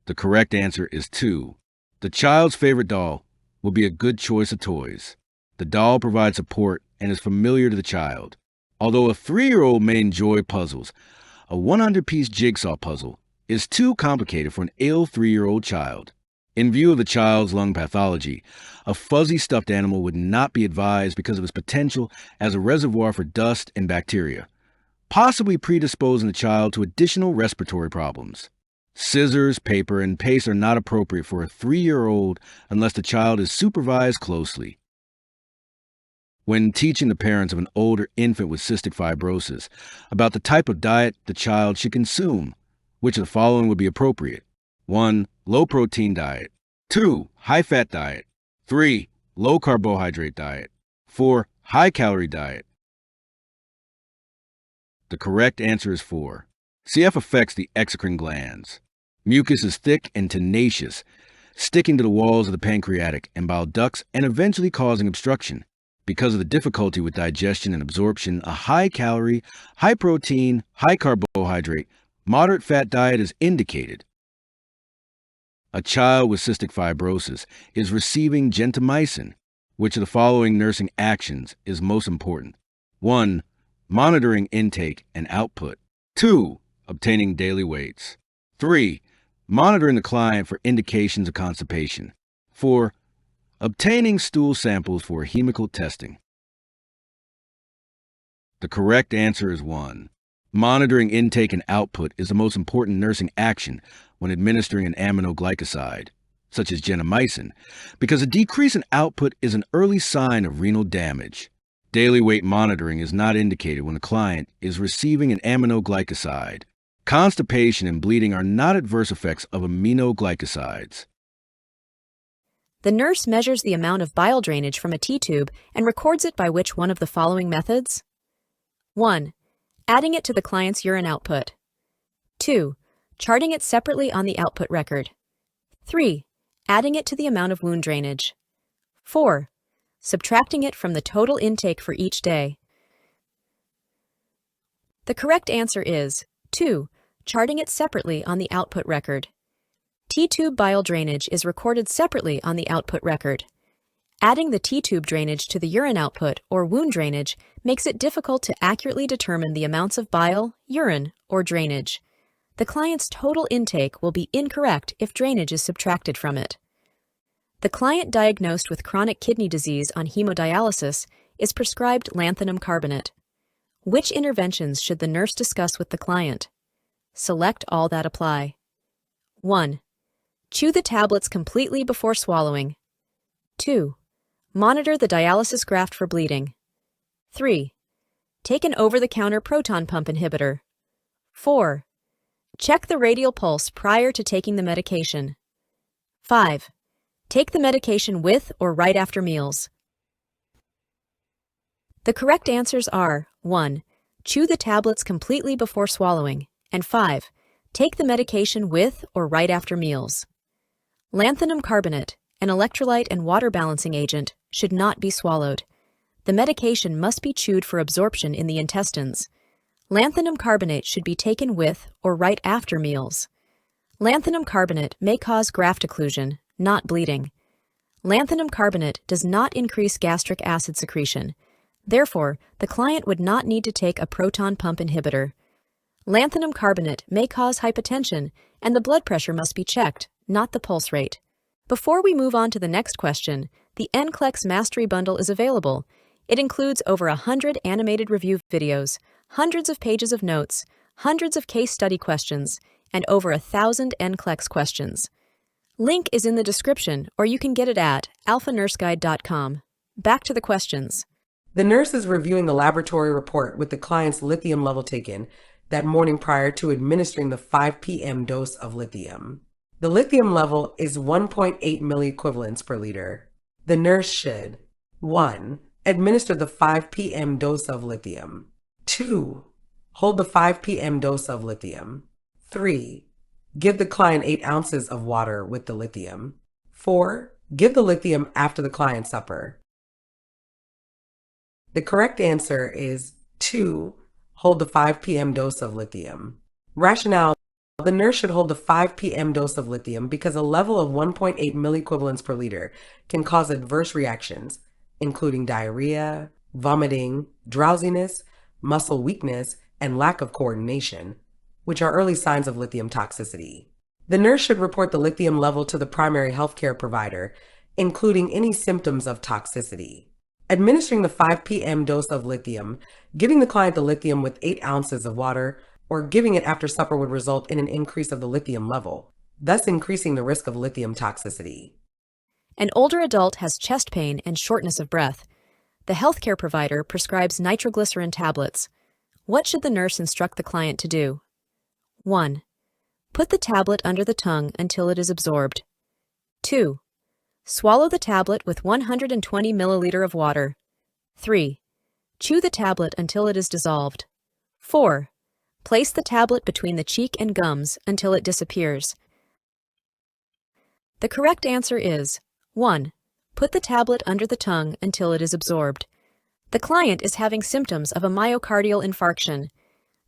The correct answer is 2. The child's favorite doll will be a good choice of toys. The doll provides support and is familiar to the child. Although a 3-year-old may enjoy puzzles, a 100-piece jigsaw puzzle is too complicated for an ill 3-year-old child. In view of the child's lung pathology, a fuzzy stuffed animal would not be advised because of its potential as a reservoir for dust and bacteria, possibly predisposing the child to additional respiratory problems. Scissors, paper, and paste are not appropriate for a 3-year-old unless the child is supervised closely. When teaching the parents of an older infant with cystic fibrosis about the type of diet the child should consume, which of the following would be appropriate? 1. Low-protein diet. 2. High-fat diet. 3. Low-carbohydrate diet. 4. High-calorie diet. The correct answer is 4. CF affects the exocrine glands. Mucus is thick and tenacious, sticking to the walls of the pancreatic and bile ducts and eventually causing obstruction. Because of the difficulty with digestion and absorption, a high-calorie, high-protein, high-carbohydrate, moderate fat diet is indicated. A child with cystic fibrosis is receiving gentamicin. Which of the following nursing actions is most important? 1. Monitoring intake and output. 2. Obtaining daily weights. 3. Monitoring the client for indications of constipation. 4. Obtaining stool samples for hemical testing. The correct answer is 1. Monitoring intake and output is the most important nursing action when administering an aminoglycoside, such as gentamicin, because a decrease in output is an early sign of renal damage. Daily weight monitoring is not indicated when the client is receiving an aminoglycoside. Constipation and bleeding are not adverse effects of aminoglycosides. The nurse measures the amount of bile drainage from a T-tube and records it by which one of the following methods? 1. Adding it to the client's urine output. 2. Charting it separately on the output record. 3. Adding it to the amount of wound drainage. 4. Subtracting it from the total intake for each day. The correct answer is 2. Charting it separately on the output record. T-tube bile drainage is recorded separately on the output record. Adding the T-tube drainage to the urine output or wound drainage makes it difficult to accurately determine the amounts of bile, urine, or drainage. The client's total intake will be incorrect if drainage is subtracted from it. The client diagnosed with chronic kidney disease on hemodialysis is prescribed lanthanum carbonate. Which interventions should the nurse discuss with the client? Select all that apply. 1. Chew the tablets completely before swallowing. 2. Monitor the dialysis graft for bleeding. 3. Take an over-the-counter proton pump inhibitor. 4. Check the radial pulse prior to taking the medication. 5. Take the medication with or right after meals. The correct answers are 1. Chew the tablets completely before swallowing, and 5. Take the medication with or right after meals. Lanthanum carbonate, an electrolyte and water balancing agent, should not be swallowed. The medication must be chewed for absorption in the intestines. Lanthanum carbonate should be taken with or right after meals. Lanthanum carbonate may cause graft occlusion, not bleeding. Lanthanum carbonate does not increase gastric acid secretion. Therefore, the client would not need to take a proton pump inhibitor. Lanthanum carbonate may cause hypotension, and the blood pressure must be checked, not the pulse rate. Before we move on to the next question, the NCLEX Mastery Bundle is available. It includes over 100 animated review videos, hundreds of pages of notes, hundreds of case study questions, and over 1,000 NCLEX questions. Link is in the description, or you can get it at alphanurseguide.com. Back to the questions. The nurse is reviewing the laboratory report with the client's lithium level taken that morning prior to administering the 5 p.m. dose of lithium. The lithium level is 1.8 milliequivalents per liter. The nurse should 1. Administer the 5 p.m. dose of lithium. 2. Hold the 5 p.m. dose of lithium. 3. Give the client 8 ounces of water with the lithium. 4. Give the lithium after the client's supper. The correct answer is 2. Hold the 5 p.m. dose of lithium. Rationale: the nurse should hold the 5 p.m. dose of lithium because a level of 1.8 milliequivalents per liter can cause adverse reactions, including diarrhea, vomiting, drowsiness, muscle weakness, and lack of coordination, which are early signs of lithium toxicity. The nurse should report the lithium level to the primary healthcare provider, including any symptoms of toxicity. Administering the 5 p.m. dose of lithium, giving the client the lithium with 8 ounces of water, or giving it after supper would result in an increase of the lithium level, thus increasing the risk of lithium toxicity. An older adult has chest pain and shortness of breath. The healthcare provider prescribes nitroglycerin tablets. What should the nurse instruct the client to do? 1. Put the tablet under the tongue until it is absorbed. 2. Swallow the tablet with 120 milliliter of water. 3. Chew the tablet until it is dissolved. 4. Place the tablet between the cheek and gums until it disappears. The correct answer is 1. Put the tablet under the tongue until it is absorbed. The client is having symptoms of a myocardial infarction.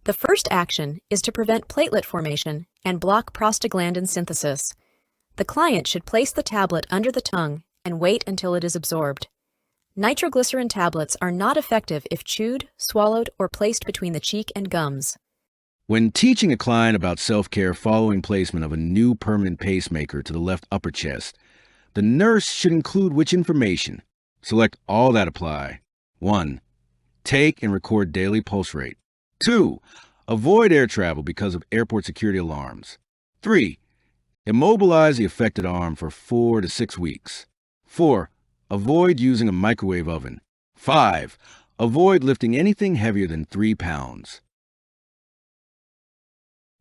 The first action is to prevent platelet formation and block prostaglandin synthesis. The client should place the tablet under the tongue and wait until it is absorbed. Nitroglycerin tablets are not effective if chewed, swallowed, or placed between the cheek and gums. When teaching a client about self-care following placement of a new permanent pacemaker to the left upper chest, the nurse should include which information? Select all that apply. 1. Take and record daily pulse rate. 2. Avoid air travel because of airport security alarms. 3. Immobilize the affected arm for 4 to 6 weeks. 4. Avoid using a microwave oven. 5. Avoid lifting anything heavier than 3 pounds.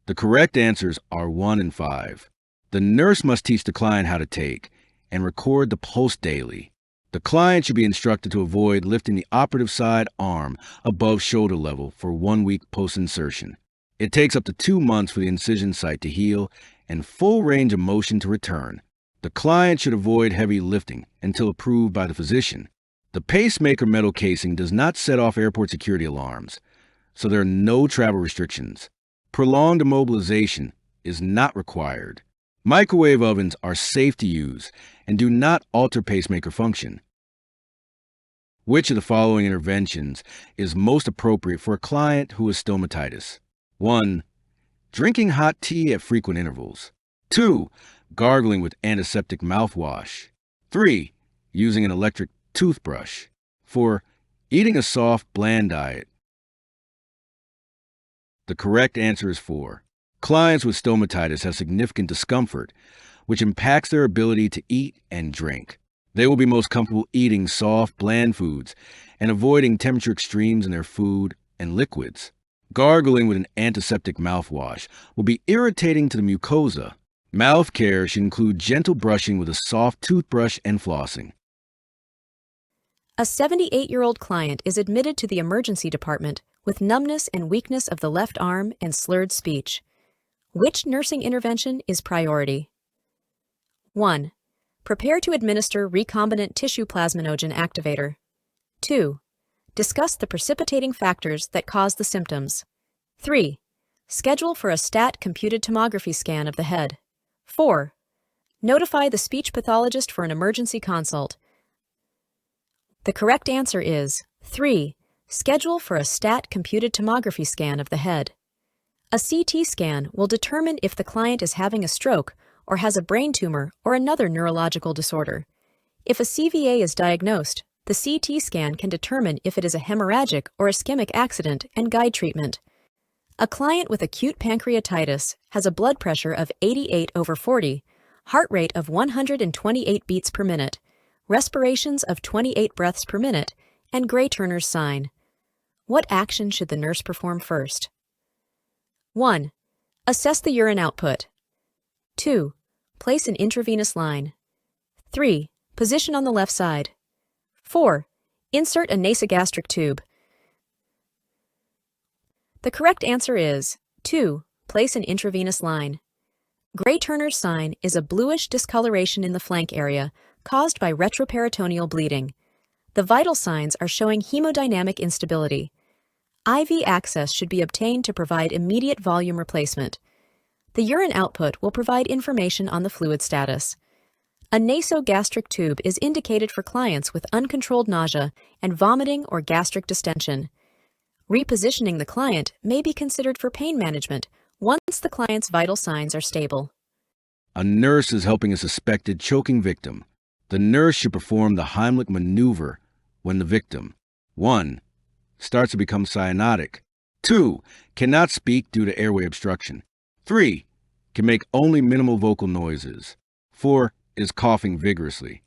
The correct answers are 1 and 5. The nurse must teach the client how to take, and record the pulse daily. The client should be instructed to avoid lifting the operative side arm above shoulder level for 1 week post-insertion. It takes up to 2 months for the incision site to heal and full range of motion to return. The client should avoid heavy lifting until approved by the physician. The pacemaker metal casing does not set off airport security alarms, so there are no travel restrictions. Prolonged immobilization is not required. Microwave ovens are safe to use and do not alter pacemaker function. Which of the following interventions is most appropriate for a client who has stomatitis? 1. Drinking hot tea at frequent intervals. 2. Gargling with antiseptic mouthwash. 3. Using an electric toothbrush. 4. Eating a soft, bland diet. The correct answer is 4. Clients with stomatitis have significant discomfort, which impacts their ability to eat and drink. They will be most comfortable eating soft, bland foods and avoiding temperature extremes in their food and liquids. Gargling with an antiseptic mouthwash will be irritating to the mucosa. Mouth care should include gentle brushing with a soft toothbrush and flossing. A 78-year-old client is admitted to the emergency department with numbness and weakness of the left arm and slurred speech. Which nursing intervention is priority? 1. Prepare to administer recombinant tissue plasminogen activator. 2. Discuss the precipitating factors that cause the symptoms. 3. Schedule for a stat computed tomography scan of the head. 4. Notify the speech pathologist for an emergency consult. The correct answer is 3. Schedule for a stat computed tomography scan of the head. A CT scan will determine if the client is having a stroke or has a brain tumor or another neurological disorder. If a CVA is diagnosed, the CT scan can determine if it is a hemorrhagic or ischemic accident and guide treatment. A client with acute pancreatitis has a blood pressure of 88/40, heart rate of 128 beats per minute, respirations of 28 breaths per minute, and Gray-Turner's sign. What action should the nurse perform first? 1. Assess the urine output. 2. Place an intravenous line. 3. Position on the left side. 4. Insert a nasogastric tube. The correct answer is 2. Place an intravenous line. Gray-Turner's sign is a bluish discoloration in the flank area caused by retroperitoneal bleeding. The vital signs are showing hemodynamic instability. IV access should be obtained to provide immediate volume replacement. The urine output will provide information on the fluid status. A nasogastric tube is indicated for clients with uncontrolled nausea and vomiting or gastric distension. Repositioning the client may be considered for pain management once the client's vital signs are stable. A nurse is helping a suspected choking victim. The nurse should perform the Heimlich maneuver when the victim 1. Starts to become cyanotic. 2. Cannot speak due to airway obstruction. 3. Can make only minimal vocal noises. 4. Is coughing vigorously.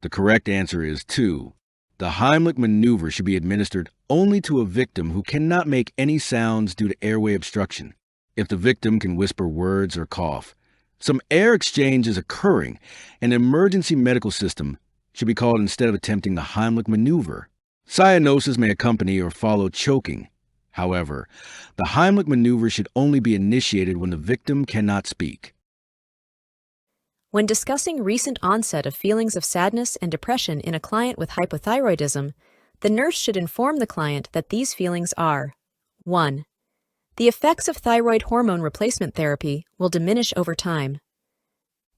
The correct answer is 2. The Heimlich maneuver should be administered only to a victim who cannot make any sounds due to airway obstruction. If the victim can whisper words or cough, some air exchange is occurring, and an emergency medical system should be called instead of attempting the Heimlich maneuver. Cyanosis may accompany or follow choking. However, the Heimlich maneuver should only be initiated when the victim cannot speak. When discussing recent onset of feelings of sadness and depression in a client with hypothyroidism, the nurse should inform the client that these feelings are 1. The effects of thyroid hormone replacement therapy will diminish over time.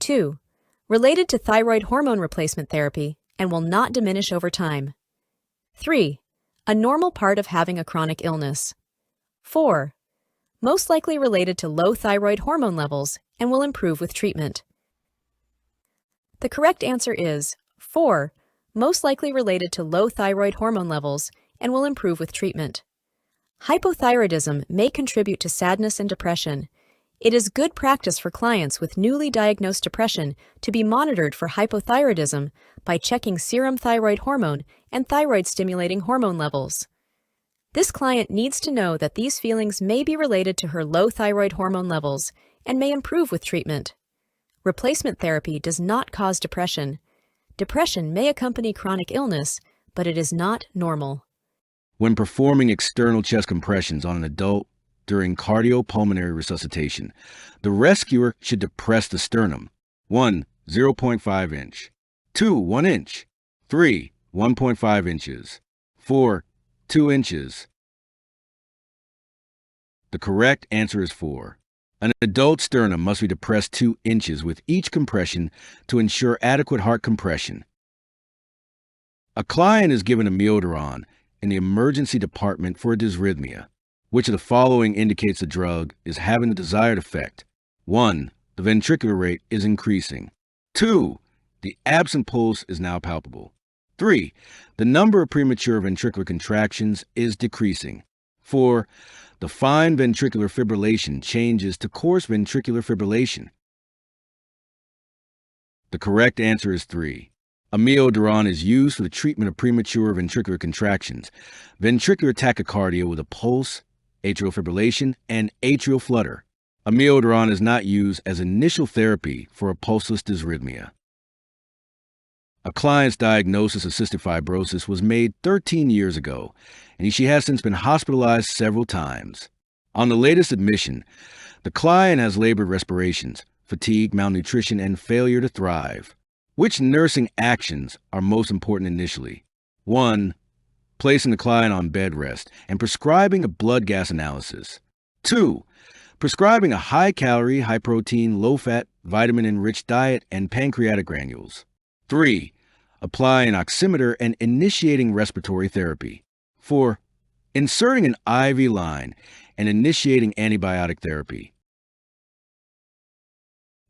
2. Related to thyroid hormone replacement therapy and will not diminish over time. 3. A normal part of having a chronic illness. 4. Most likely related to low thyroid hormone levels and will improve with treatment. The correct answer is 4. Most likely related to low thyroid hormone levels and will improve with treatment. Hypothyroidism may contribute to sadness and depression. It is good practice for clients with newly diagnosed depression to be monitored for hypothyroidism by checking serum thyroid hormone and thyroid-stimulating hormone levels. This client needs to know that these feelings may be related to her low thyroid hormone levels and may improve with treatment. Replacement therapy does not cause depression. Depression may accompany chronic illness, but it is not normal. When performing external chest compressions on an adult during cardiopulmonary resuscitation, the rescuer should depress the sternum. 1. 0.5 inch. 2. 1 inch. 3. 1.5 inches. 4. 2 inches. The correct answer is 4. An adult sternum must be depressed 2 inches with each compression to ensure adequate heart compression. A client is given amiodarone in the emergency department for a dysrhythmia. Which of the following indicates the drug is having the desired effect? 1. The ventricular rate is increasing. 2. The absent pulse is now palpable. 3. The number of premature ventricular contractions is decreasing. 4. The fine ventricular fibrillation changes to coarse ventricular fibrillation. The correct answer is 3. Amiodarone is used for the treatment of premature ventricular contractions, ventricular tachycardia with a pulse, atrial fibrillation, and atrial flutter. Amiodarone is not used as initial therapy for a pulseless dysrhythmia. A client's diagnosis of cystic fibrosis was made 13 years ago, and she has since been hospitalized several times. On the latest admission, the client has labored respirations, fatigue, malnutrition, and failure to thrive. Which nursing actions are most important initially? 1. Placing the client on bed rest and prescribing a blood gas analysis. 2. Prescribing a high-calorie, high-protein, low-fat, vitamin-enriched diet and pancreatic granules. 3. Applying an oximeter and initiating respiratory therapy. 4. Inserting an IV line and initiating antibiotic therapy.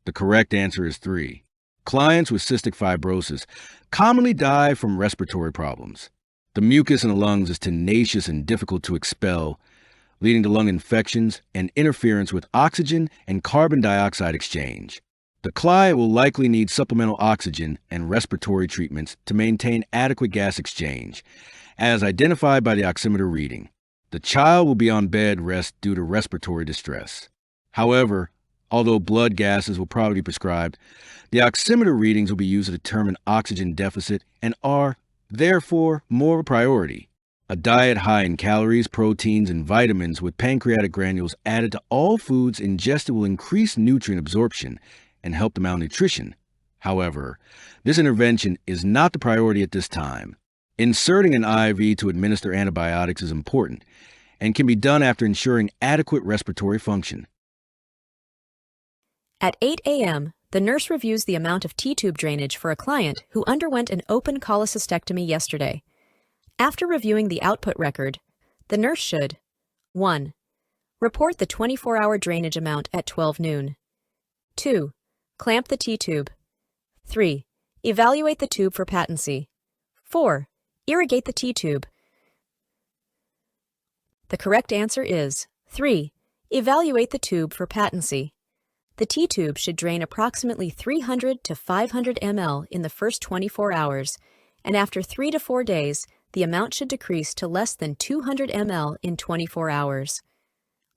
The correct answer is 3. Clients with cystic fibrosis commonly die from respiratory problems. The mucus in the lungs is tenacious and difficult to expel, leading to lung infections and interference with oxygen and carbon dioxide exchange. The client will likely need supplemental oxygen and respiratory treatments to maintain adequate gas exchange, as identified by the oximeter reading. The child will be on bed rest due to respiratory distress. However, although blood gases will probably be prescribed, the oximeter readings will be used to determine oxygen deficit and are, therefore, more of a priority. A diet high in calories, proteins, and vitamins with pancreatic granules added to all foods ingested will increase nutrient absorption and help the malnutrition. However, this intervention is not the priority at this time. Inserting an IV to administer antibiotics is important and can be done after ensuring adequate respiratory function. At 8 a.m., the nurse reviews the amount of T-tube drainage for a client who underwent an open cholecystectomy yesterday. After reviewing the output record, the nurse should 1. Report the 24-hour drainage amount at 12 noon. 2. Clamp the T-tube. 3. Evaluate the tube for patency. 4. Irrigate the T-tube. The correct answer is 3. Evaluate the tube for patency. The T-tube should drain approximately 300 to 500 ml in the first 24 hours, and after 3 to 4 days, the amount should decrease to less than 200 ml in 24 hours.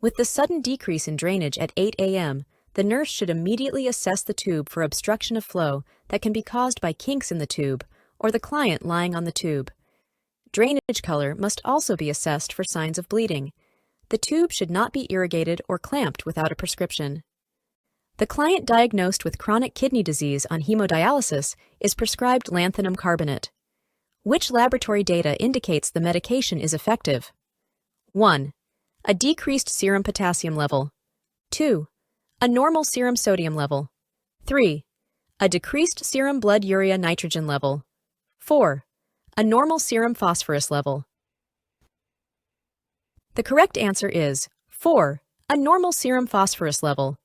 With the sudden decrease in drainage at 8 a.m., the nurse should immediately assess the tube for obstruction of flow that can be caused by kinks in the tube or the client lying on the tube. Drainage color must also be assessed for signs of bleeding. The tube should not be irrigated or clamped without a prescription. The client diagnosed with chronic kidney disease on hemodialysis is prescribed lanthanum carbonate. Which laboratory data indicates the medication is effective? 1. A decreased serum potassium level. 2. A normal serum sodium level. 3. A decreased serum blood urea nitrogen level. 4. A normal serum phosphorus level. The correct answer is 4. A normal serum phosphorus level.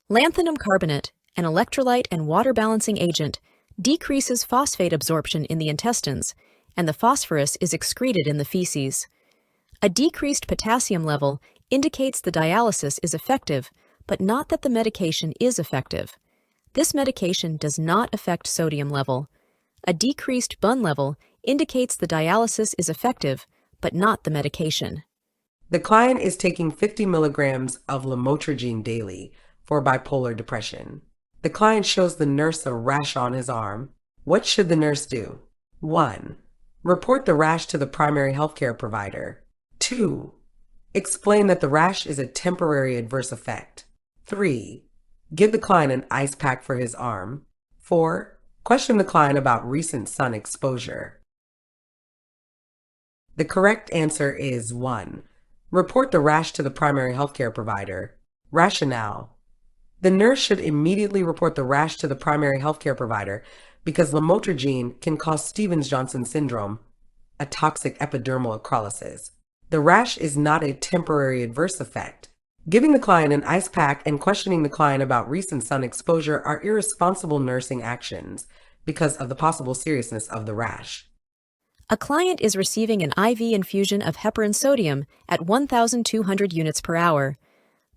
Lanthanum carbonate, an electrolyte and water balancing agent, decreases phosphate absorption in the intestines, and the phosphorus is excreted in the feces. A decreased potassium level indicates the dialysis is effective, but not that the medication is effective. This medication does not affect sodium level. A decreased BUN level indicates the dialysis is effective, but not the medication. The client is taking 50 milligrams of lamotrigine daily for bipolar depression. The client shows the nurse a rash on his arm. What should the nurse do? 1. Report the rash to the primary healthcare provider. 2. Explain that the rash is a temporary adverse effect. 3. Give the client an ice pack for his arm. 4. Question the client about recent sun exposure. The correct answer is 1. Report the rash to the primary healthcare provider. Rationale. The nurse should immediately report the rash to the primary healthcare provider because lamotrigine can cause Stevens-Johnson syndrome, a toxic epidermal necrolysis. The rash is not a temporary adverse effect. Giving the client an ice pack and questioning the client about recent sun exposure are irresponsible nursing actions because of the possible seriousness of the rash. A client is receiving an IV infusion of heparin sodium at 1,200 units per hour.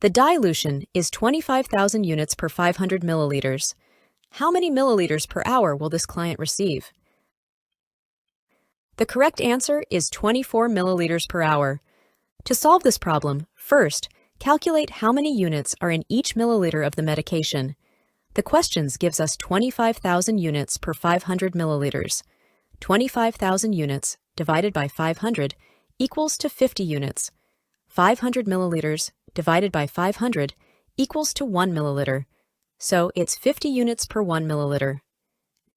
The dilution is 25,000 units per 500 milliliters. How many milliliters per hour will this client receive? The correct answer is 24 milliliters per hour. To solve this problem, first, calculate how many units are in each milliliter of the medication. The questions gives us 25,000 units per 500 milliliters. 25,000 units divided by 500 equals to 50 units. 500 milliliters divided by 500 equals to 1 milliliter. So it's 50 units per 1 milliliter.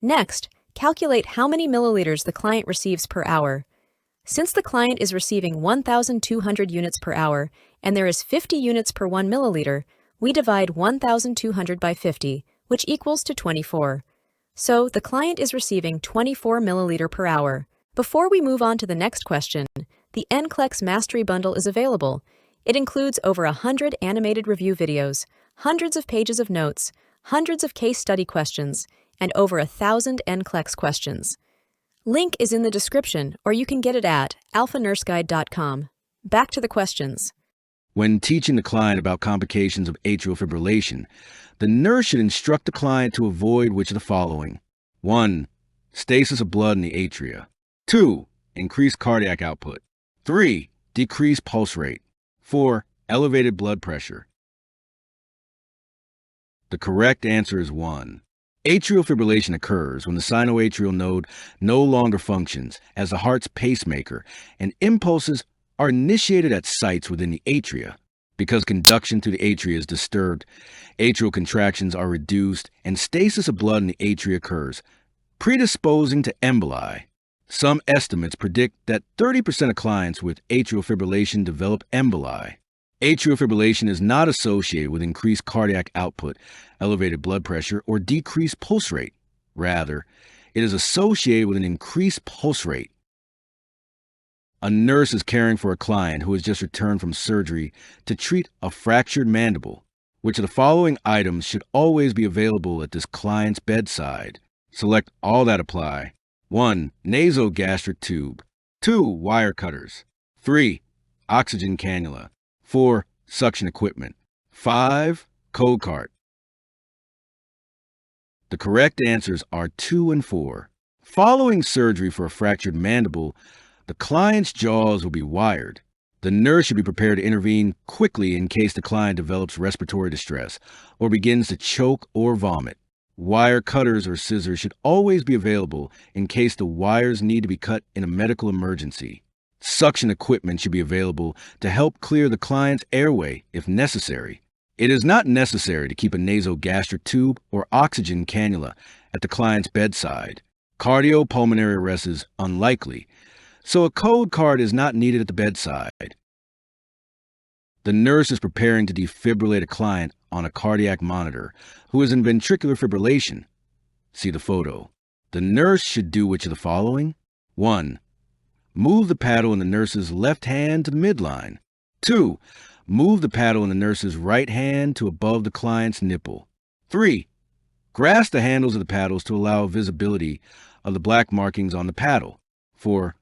Next, calculate how many milliliters the client receives per hour. Since the client is receiving 1,200 units per hour and there is 50 units per 1 milliliter, we divide 1,200 by 50, which equals to 24. So the client is receiving 24 milliliter per hour. Before we move on to the next question, the NCLEX Mastery Bundle is available. It includes over 100 animated review videos, hundreds of pages of notes, hundreds of case study questions, and over 1,000 NCLEX questions. Link is in the description, or you can get it at alphanurseguide.com. Back to the questions. When teaching the client about complications of atrial fibrillation, the nurse should instruct the client to avoid which of the following. 1. Stasis of blood in the atria. 2. Increased cardiac output. 3. Decreased pulse rate. 4. Elevated blood pressure. The correct answer is 1. Atrial fibrillation occurs when the sinoatrial node no longer functions as the heart's pacemaker, and impulses are initiated at sites within the atria. Because conduction through the atria is disturbed, atrial contractions are reduced and stasis of blood in the atria occurs, predisposing to emboli. Some estimates predict that 30% of clients with atrial fibrillation develop emboli. Atrial fibrillation is not associated with increased cardiac output, elevated blood pressure, or decreased pulse rate. Rather, it is associated with an increased pulse rate. A nurse is caring for a client who has just returned from surgery to treat a fractured mandible. Which of the following items should always be available at this client's bedside? Select all that apply. 1. Nasogastric tube. 2. Wire cutters. 3. Oxygen cannula. 4. Suction equipment. 5. Code cart. The correct answers are 2 and 4. Following surgery for a fractured mandible, the client's jaws will be wired. The nurse should be prepared to intervene quickly in case the client develops respiratory distress or begins to choke or vomit. Wire cutters or scissors should always be available in case the wires need to be cut in a medical emergency. Suction equipment should be available to help clear the client's airway if necessary. It is not necessary to keep a nasogastric tube or oxygen cannula at the client's bedside. Cardiopulmonary arrest is unlikely, so a code card is not needed at the bedside. The nurse is preparing to defibrillate a client on a cardiac monitor who is in ventricular fibrillation. See the photo. The nurse should do which of the following? 1. Move the paddle in the nurse's left hand to the midline. 2. Move the paddle in the nurse's right hand to above the client's nipple. 3. Grasp the handles of the paddles to allow visibility of the black markings on the paddle. 4.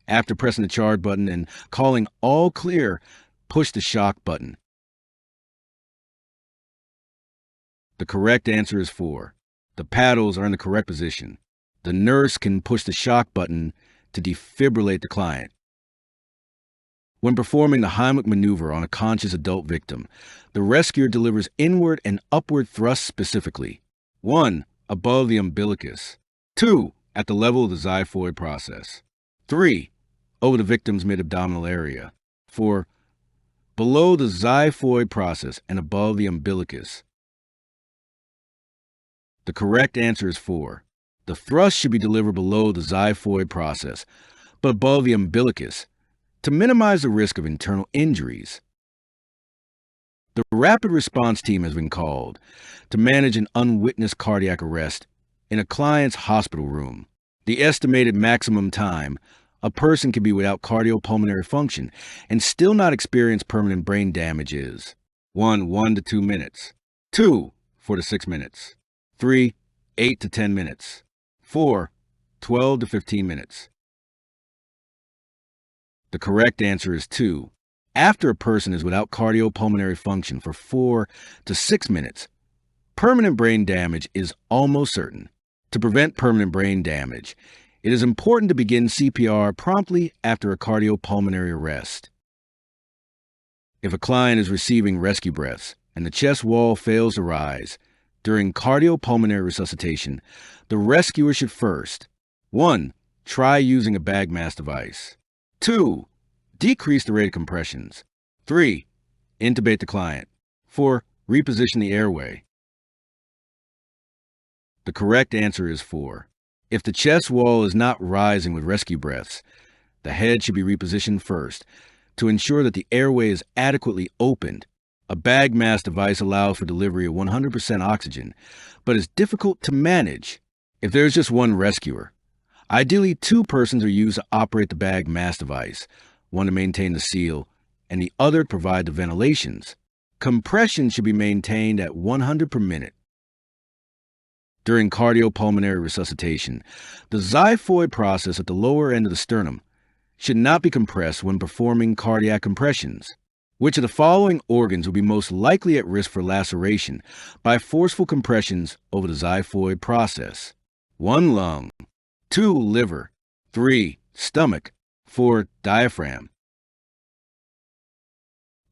After pressing the charge button and calling all clear, push the shock button. The correct answer is 4. The paddles are in the correct position. The nurse can push the shock button to defibrillate the client. When performing the Heimlich maneuver on a conscious adult victim, the rescuer delivers inward and upward thrusts specifically. 1. Above the umbilicus. 2. At the level of the xiphoid process. 3. Over the victim's mid-abdominal area. 4. Below the xiphoid process and above the umbilicus. The correct answer is 4. The thrust should be delivered below the xiphoid process, but above the umbilicus, to minimize the risk of internal injuries. The rapid response team has been called to manage an unwitnessed cardiac arrest in a client's hospital room. The estimated maximum time a person can be without cardiopulmonary function and still not experience permanent brain damage is 1 to 2 minutes, 2 4 to 6 minutes, 3 8 to 10 minutes, 4 12 to 15 minutes. The correct answer is 2. After a person is without cardiopulmonary function for 4 to 6 minutes, permanent brain damage is almost certain. To prevent permanent brain damage, it is important to begin CPR promptly after a cardiopulmonary arrest. If a client is receiving rescue breaths and the chest wall fails to rise during cardiopulmonary resuscitation, the rescuer should first 1. Try using a bag mask device. 2. Decrease the rate of compressions. 3. Intubate the client. 4. Reposition the airway. The correct answer is 4. If the chest wall is not rising with rescue breaths, the head should be repositioned first to ensure that the airway is adequately opened. A bag mask device allows for delivery of 100% oxygen, but is difficult to manage. If there's just one rescuer, ideally 2 persons are used to operate the bag mask device, one to maintain the seal and the other to provide the ventilations. Compression should be maintained at 100 per minute. During cardiopulmonary resuscitation, the xiphoid process at the lower end of the sternum should not be compressed when performing cardiac compressions. Which of the following organs will be most likely at risk for laceration by forceful compressions over the xiphoid process? 1. Lung. 2. Liver. 3. Stomach. 4. Diaphragm.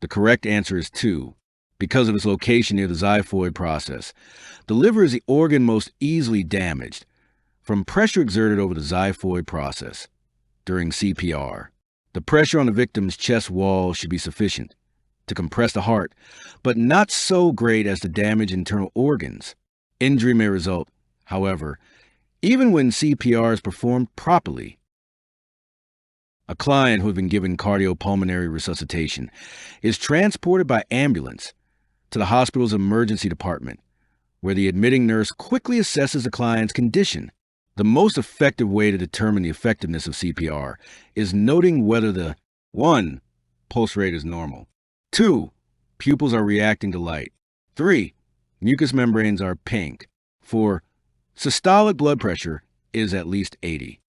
The correct answer is 2. Because of its location near the xiphoid process, the liver is the organ most easily damaged from pressure exerted over the xiphoid process. During CPR, the pressure on the victim's chest wall should be sufficient to compress the heart, but not so great as to damage internal organs. Injury may result, however, even when CPR is performed properly. A client who has been given cardiopulmonary resuscitation is transported by ambulance to the hospital's emergency department, where the admitting nurse quickly assesses the client's condition. The most effective way to determine the effectiveness of CPR is noting whether the 1. Pulse rate is normal. 2. Pupils are reacting to light. 3. Mucous membranes are pink. 4. Systolic blood pressure is at least 80.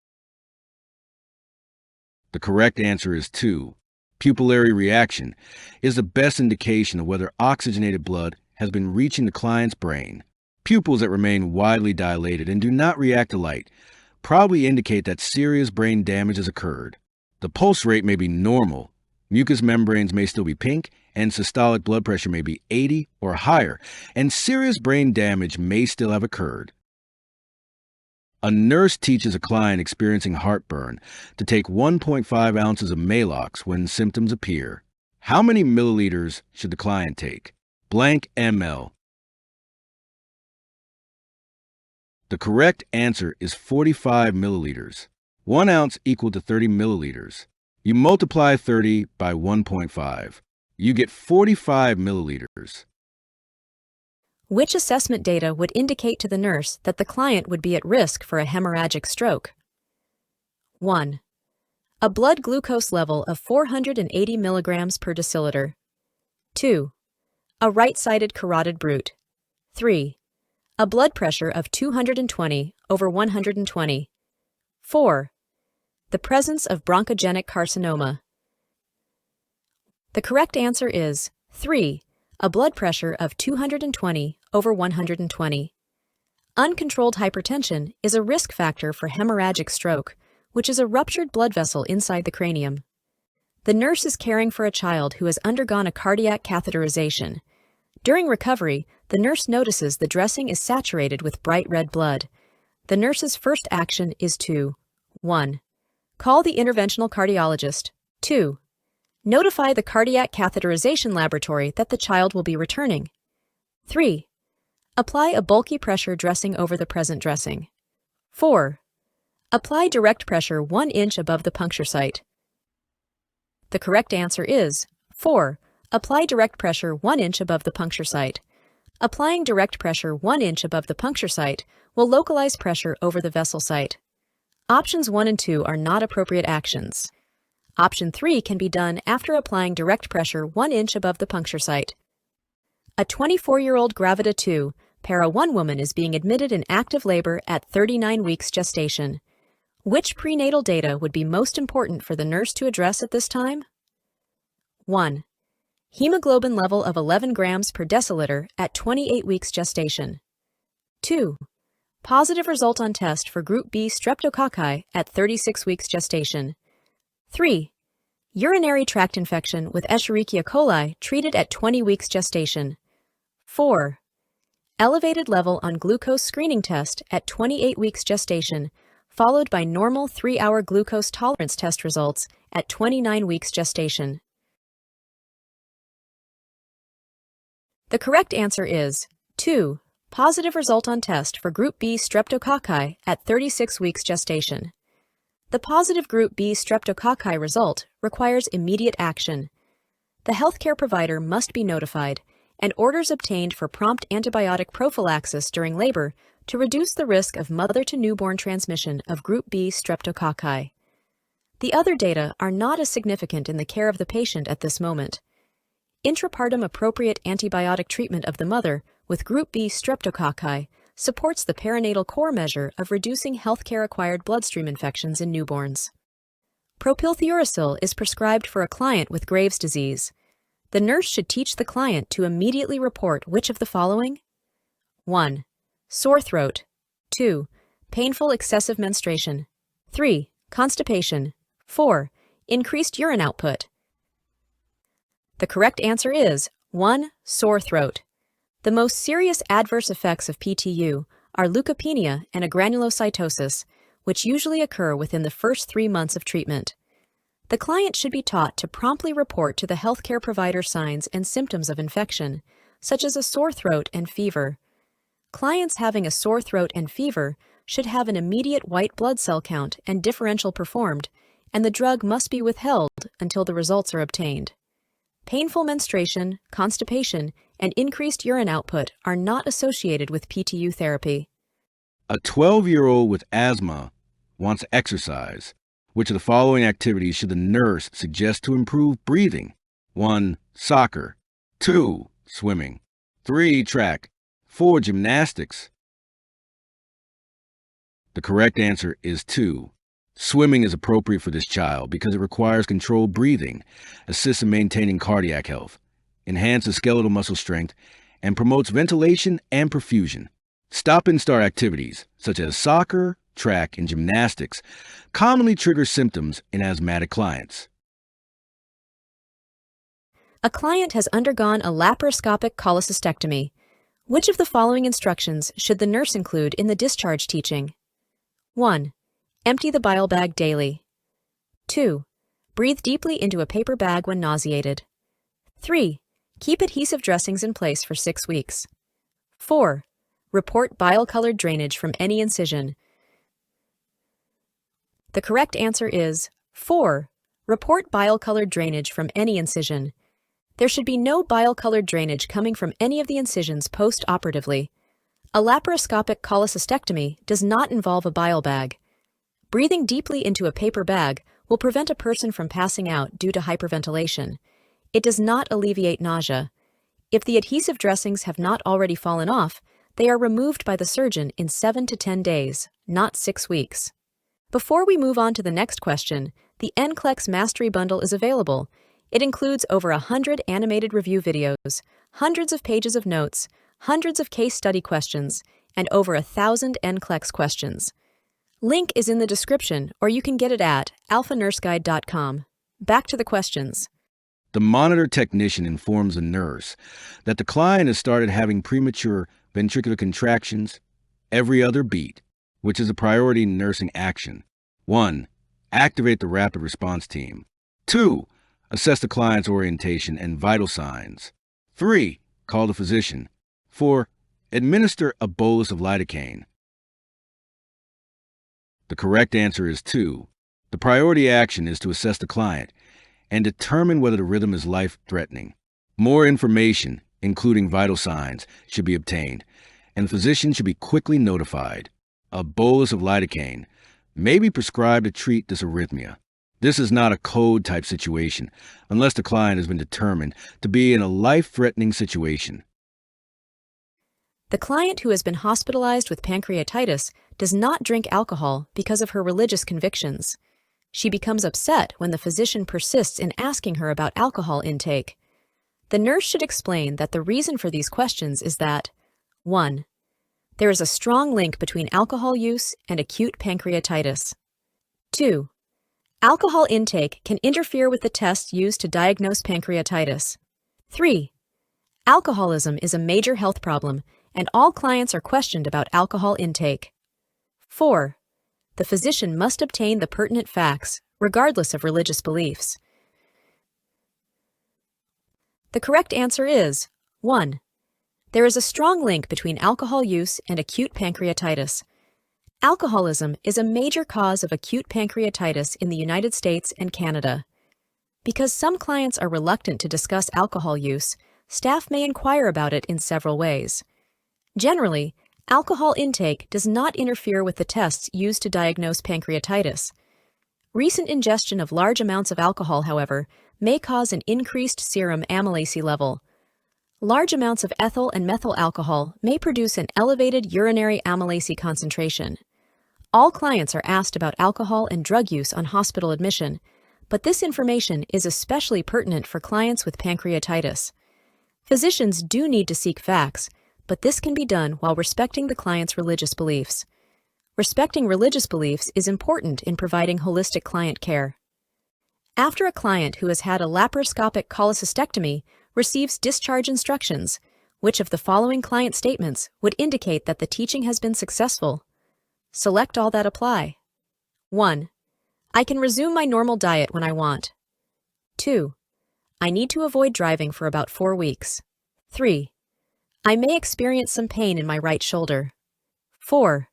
The correct answer is 2. Pupillary reaction is the best indication of whether oxygenated blood has been reaching the client's brain. Pupils that remain widely dilated and do not react to light probably indicate that serious brain damage has occurred. The pulse rate may be normal, mucous membranes may still be pink, and systolic blood pressure may be 80 or higher, and serious brain damage may still have occurred. A nurse teaches a client experiencing heartburn to take 1.5 ounces of Maalox when symptoms appear. How many milliliters should the client take? Blank ml. The correct answer is 45 milliliters. 1 ounce equal to 30 milliliters. You multiply 30 by 1.5. You get 45 milliliters. Which assessment data would indicate to the nurse that the client would be at risk for a hemorrhagic stroke? 1. A blood glucose level of 480 milligrams per deciliter. 2. A right-sided carotid brute. 3. A blood pressure of 220 over 120. 4. The presence of bronchogenic carcinoma. The correct answer is 3. A blood pressure of 220 over 120. Uncontrolled hypertension is a risk factor for hemorrhagic stroke, which is a ruptured blood vessel inside the cranium. The nurse is caring for a child who has undergone a cardiac catheterization. During recovery, the nurse notices the dressing is saturated with bright red blood. The nurse's first action is to 1. Call the interventional cardiologist. 2. Notify the cardiac catheterization laboratory that the child will be returning. 3. Apply a bulky pressure dressing over the present dressing. 4. Apply direct pressure 1 inch above the puncture site. The correct answer is 4. Apply direct pressure 1 inch above the puncture site. Applying direct pressure 1 inch above the puncture site will localize pressure over the vessel site. Options 1 and 2 are not appropriate actions. Option 3 can be done after applying direct pressure 1 inch above the puncture site. A 24-year-old Gravida 2, Para 1 woman is being admitted in active labor at 39 weeks gestation. Which prenatal data would be most important for the nurse to address at this time? 1. Hemoglobin level of 11 grams per deciliter at 28 weeks gestation. 2. Positive result on test for Group B streptococci at 36 weeks gestation. 3. Urinary tract infection with Escherichia coli treated at 20 weeks gestation. 4. Elevated level on glucose screening test at 28 weeks gestation, followed by normal 3-hour glucose tolerance test results at 29 weeks gestation. The correct answer is 2. Positive result on test for Group B streptococci at 36 weeks gestation. The positive Group B streptococci result requires immediate action. The healthcare provider must be notified, and orders obtained for prompt antibiotic prophylaxis during labor to reduce the risk of mother-to-newborn transmission of Group B streptococci. The other data are not as significant in the care of the patient at this moment. Intrapartum appropriate antibiotic treatment of the mother with Group B streptococci supports the perinatal core measure of reducing healthcare-acquired bloodstream infections in newborns. Propylthuracil is prescribed for a client with Graves' disease. The nurse should teach the client to immediately report which of the following? 1. Sore throat. 2. Painful excessive menstruation. 3. Constipation. 4. Increased urine output. The correct answer is 1. Sore throat. The most serious adverse effects of PTU are leukopenia and agranulocytosis, which usually occur within the first 3 months of treatment. The client should be taught to promptly report to the healthcare provider signs and symptoms of infection, such as a sore throat and fever. Clients having a sore throat and fever should have an immediate white blood cell count and differential performed, and the drug must be withheld until the results are obtained. Painful menstruation, constipation, and increased urine output are not associated with PTU therapy. A 12-year-old with asthma wants exercise. Which of the following activities should the nurse suggest to improve breathing? 1. Soccer. 2. Swimming. 3. Track. 4. Gymnastics. The correct answer is 2. Swimming is appropriate for this child because it requires controlled breathing, assists in maintaining cardiac health, enhances skeletal muscle strength, and promotes ventilation and perfusion. Stop and start activities, such as soccer, track, and gymnastics, commonly trigger symptoms in asthmatic clients. A client has undergone a laparoscopic cholecystectomy. Which of the following instructions should the nurse include in the discharge teaching? 1. Empty the bile bag daily. 2. Breathe deeply into a paper bag when nauseated. 3. Keep adhesive dressings in place for 6 weeks. 4. Report bile-colored drainage from any incision. The correct answer is 4. Report bile-colored drainage from any incision. There should be no bile-colored drainage coming from any of the incisions post-operatively. A laparoscopic cholecystectomy does not involve a bile bag. Breathing deeply into a paper bag will prevent a person from passing out due to hyperventilation. It does not alleviate nausea. If the adhesive dressings have not already fallen off, they are removed by the surgeon in 7 to 10 days, not 6 weeks. Before we move on to the next question, the NCLEX Mastery Bundle is available. It includes over 100 animated review videos, hundreds of pages of notes, hundreds of case study questions, and over 1,000 NCLEX questions. Link is in the description, or you can get it at alphanurseguide.com. back to the questions. The monitor technician informs a nurse that the client has started having premature ventricular contractions every other beat, which is a priority nursing action. 1. Activate the rapid response team. 2. Assess the client's orientation and vital signs. 3. Call the physician. 4. Administer a bolus of lidocaine. The correct answer is 2. The priority action is to assess the client and determine whether the rhythm is life-threatening. More information, including vital signs, should be obtained, and the physician should be quickly notified. A bolus of lidocaine may be prescribed to treat this arrhythmia. This is not a code-type situation unless the client has been determined to be in a life-threatening situation. The client who has been hospitalized with pancreatitis does not drink alcohol because of her religious convictions. She becomes upset when the physician persists in asking her about alcohol intake. The nurse should explain that the reason for these questions is that 1. There is a strong link between alcohol use and acute pancreatitis. 2. Alcohol intake can interfere with the tests used to diagnose pancreatitis. 3. Alcoholism is a major health problem, and all clients are questioned about alcohol intake. 4. The physician must obtain the pertinent facts, regardless of religious beliefs. The correct answer is 1. There is a strong link between alcohol use and acute pancreatitis. Alcoholism is a major cause of acute pancreatitis in the United States and Canada. Because some clients are reluctant to discuss alcohol use, staff may inquire about it in several ways. Generally, alcohol intake does not interfere with the tests used to diagnose pancreatitis. Recent ingestion of large amounts of alcohol, however, may cause an increased serum amylase level. Large amounts of ethyl and methyl alcohol may produce an elevated urinary amylase concentration. All clients are asked about alcohol and drug use on hospital admission, but this information is especially pertinent for clients with pancreatitis. Physicians do need to seek facts, but this can be done while respecting the client's religious beliefs. Respecting religious beliefs is important in providing holistic client care. After a client who has had a laparoscopic cholecystectomy receives discharge instructions, which of the following client statements would indicate that the teaching has been successful? Select all that apply. 1. I can resume my normal diet when I want. 2. I need to avoid driving for about 4 weeks. 3. I may experience some pain in my right shoulder. 4.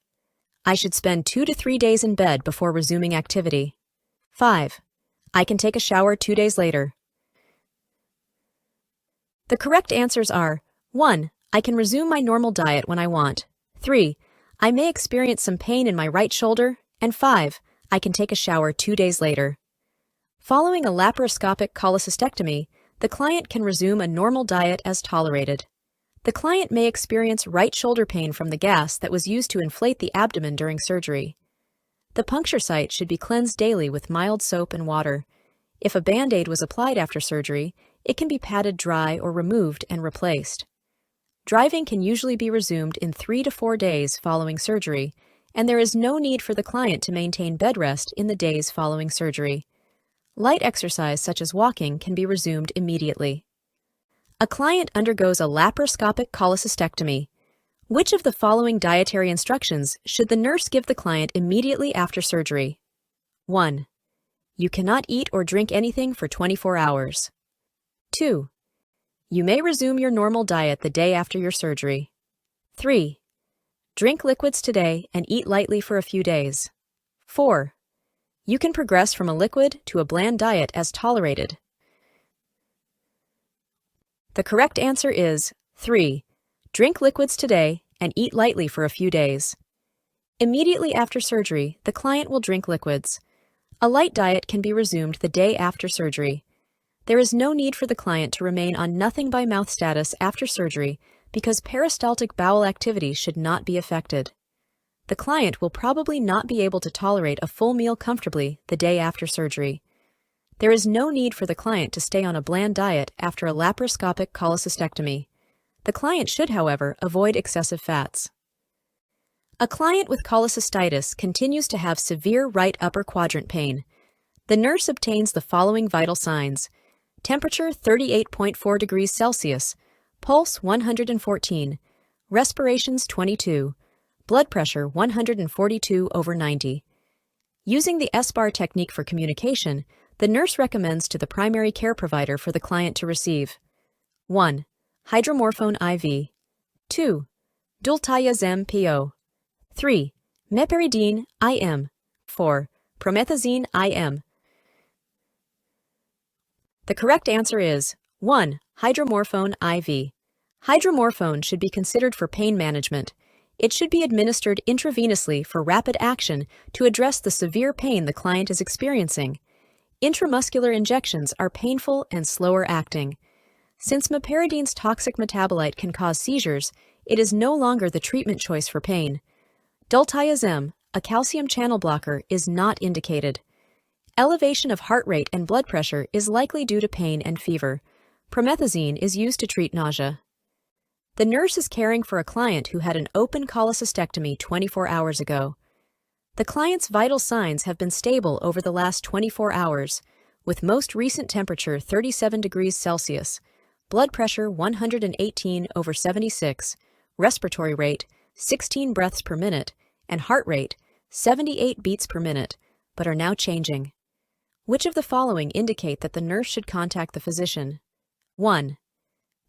I should spend 2 to 3 days in bed before resuming activity. 5. I can take a shower 2 days later. The correct answers are 1. I can resume my normal diet when I want. 3. I may experience some pain in my right shoulder. And 5. I can take a shower 2 days later. Following a laparoscopic cholecystectomy, the client can resume a normal diet as tolerated. The client may experience right shoulder pain from the gas that was used to inflate the abdomen during surgery. The puncture site should be cleansed daily with mild soap and water. If a Band-Aid was applied after surgery, it can be patted dry or removed and replaced. Driving can usually be resumed in 3 to 4 days following surgery, and there is no need for the client to maintain bed rest in the days following surgery. Light exercise such as walking can be resumed immediately. A client undergoes a laparoscopic cholecystectomy. Which of the following dietary instructions should the nurse give the client immediately after surgery? 1. You cannot eat or drink anything for 24 hours. 2. You may resume your normal diet the day after your surgery. 3. Drink liquids today and eat lightly for a few days. 4. You can progress from a liquid to a bland diet as tolerated. The correct answer is 3. Drink liquids today and eat lightly for a few days. Immediately after surgery, the client will drink liquids. A light diet can be resumed the day after surgery. There is no need for the client to remain on nothing by mouth status after surgery because peristaltic bowel activity should not be affected. The client will probably not be able to tolerate a full meal comfortably the day after surgery. There is no need for the client to stay on a bland diet after a laparoscopic cholecystectomy. The client should, however, avoid excessive fats. A client with cholecystitis continues to have severe right upper quadrant pain. The nurse obtains the following vital signs: temperature 38.4 degrees Celsius, pulse 114, respirations 22, blood pressure 142/90. Using the S-bar technique for communication, the nurse recommends to the primary care provider for the client to receive 1. Hydromorphone IV, 2. Dultiazem PO, 3. Meperidine IM, 4. Promethazine IM. The correct answer is 1. Hydromorphone IV. Hydromorphone should be considered for pain management. It should be administered intravenously for rapid action to address the severe pain the client is experiencing. Intramuscular injections are painful and slower acting. Since meperidine's toxic metabolite can cause seizures, it is no longer the treatment choice for pain. Dultiazem, a calcium channel blocker, is not indicated. Elevation of heart rate and blood pressure is likely due to pain and fever. Promethazine is used to treat nausea. The nurse is caring for a client who had an open cholecystectomy 24 hours ago. The client's vital signs have been stable over the last 24 hours, with most recent temperature 37 degrees Celsius, blood pressure 118/76, respiratory rate 16 breaths per minute, and heart rate 78 beats per minute, but are now changing. Which of the following indicate that the nurse should contact the physician? 1.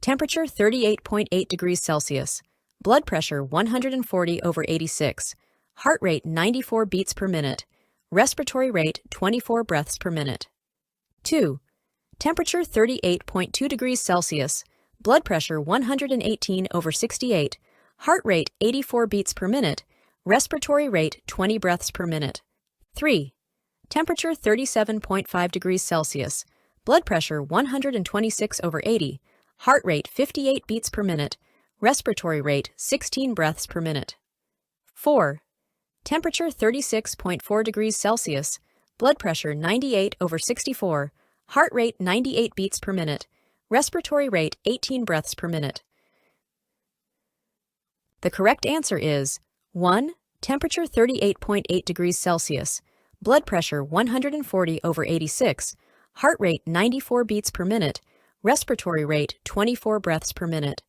Temperature 38.8 degrees Celsius, blood pressure 140/86, heart rate 94 beats per minute, respiratory rate 24 breaths per minute. 2. Temperature 38.2 degrees Celsius, blood pressure 118/68, heart rate 84 beats per minute, respiratory rate 20 breaths per minute. 3. Temperature 37.5 degrees Celsius, blood pressure 126/80, heart rate 58 beats per minute, respiratory rate 16 breaths per minute. 4. Temperature 36.4 degrees Celsius, blood pressure 98/64, heart rate 98 beats per minute, respiratory rate 18 breaths per minute. The correct answer is 1. Temperature 38.8 degrees Celsius, blood pressure 140/86, heart rate 94 beats per minute, respiratory rate 24 breaths per minute.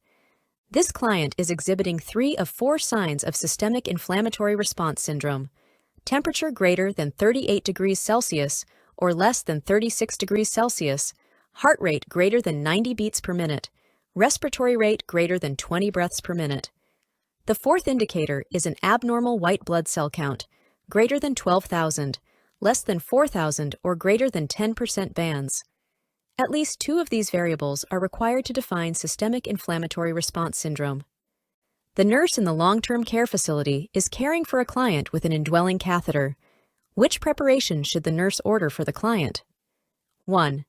This client is exhibiting 3 of 4 signs of systemic inflammatory response syndrome: temperature greater than 38 degrees Celsius or less than 36 degrees Celsius, heart rate greater than 90 beats per minute, respiratory rate greater than 20 breaths per minute. The fourth indicator is an abnormal white blood cell count, greater than 12,000, less than 4,000, or greater than 10% bands. At least 2 of these variables are required to define systemic inflammatory response syndrome. The nurse in the long-term care facility is caring for a client with an indwelling catheter. Which preparation should the nurse order for the client? 1.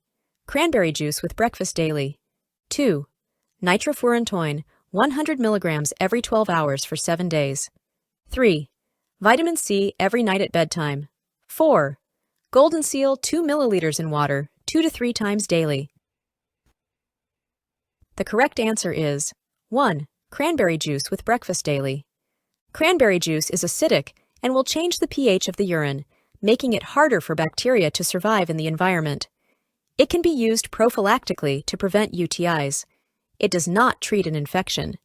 Cranberry juice with breakfast daily. 2. Nitrofurantoin, 100 milligrams every 12 hours for 7 days. 3. Vitamin C every night at bedtime. 4. Golden Seal 2 milliliters in water 2 to 3 times daily. The correct answer is 1. Cranberry juice with breakfast daily. Cranberry juice is acidic and will change the pH of the urine, making it harder for bacteria to survive in the environment. It can be used prophylactically to prevent UTIs. It does not treat an infection.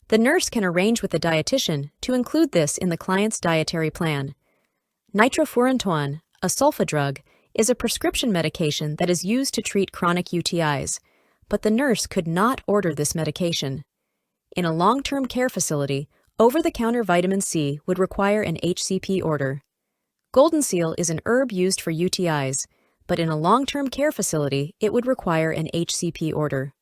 The nurse can arrange with the dietitian to include this in the client's dietary plan. Nitrofurantoin, a sulfa drug, is a prescription medication that is used to treat chronic UTIs, but the nurse could not order this medication. In a long-term care facility, over-the-counter vitamin C would require an HCP order. Golden Seal is an herb used for UTIs, but in a long-term care facility, it would require an HCP order.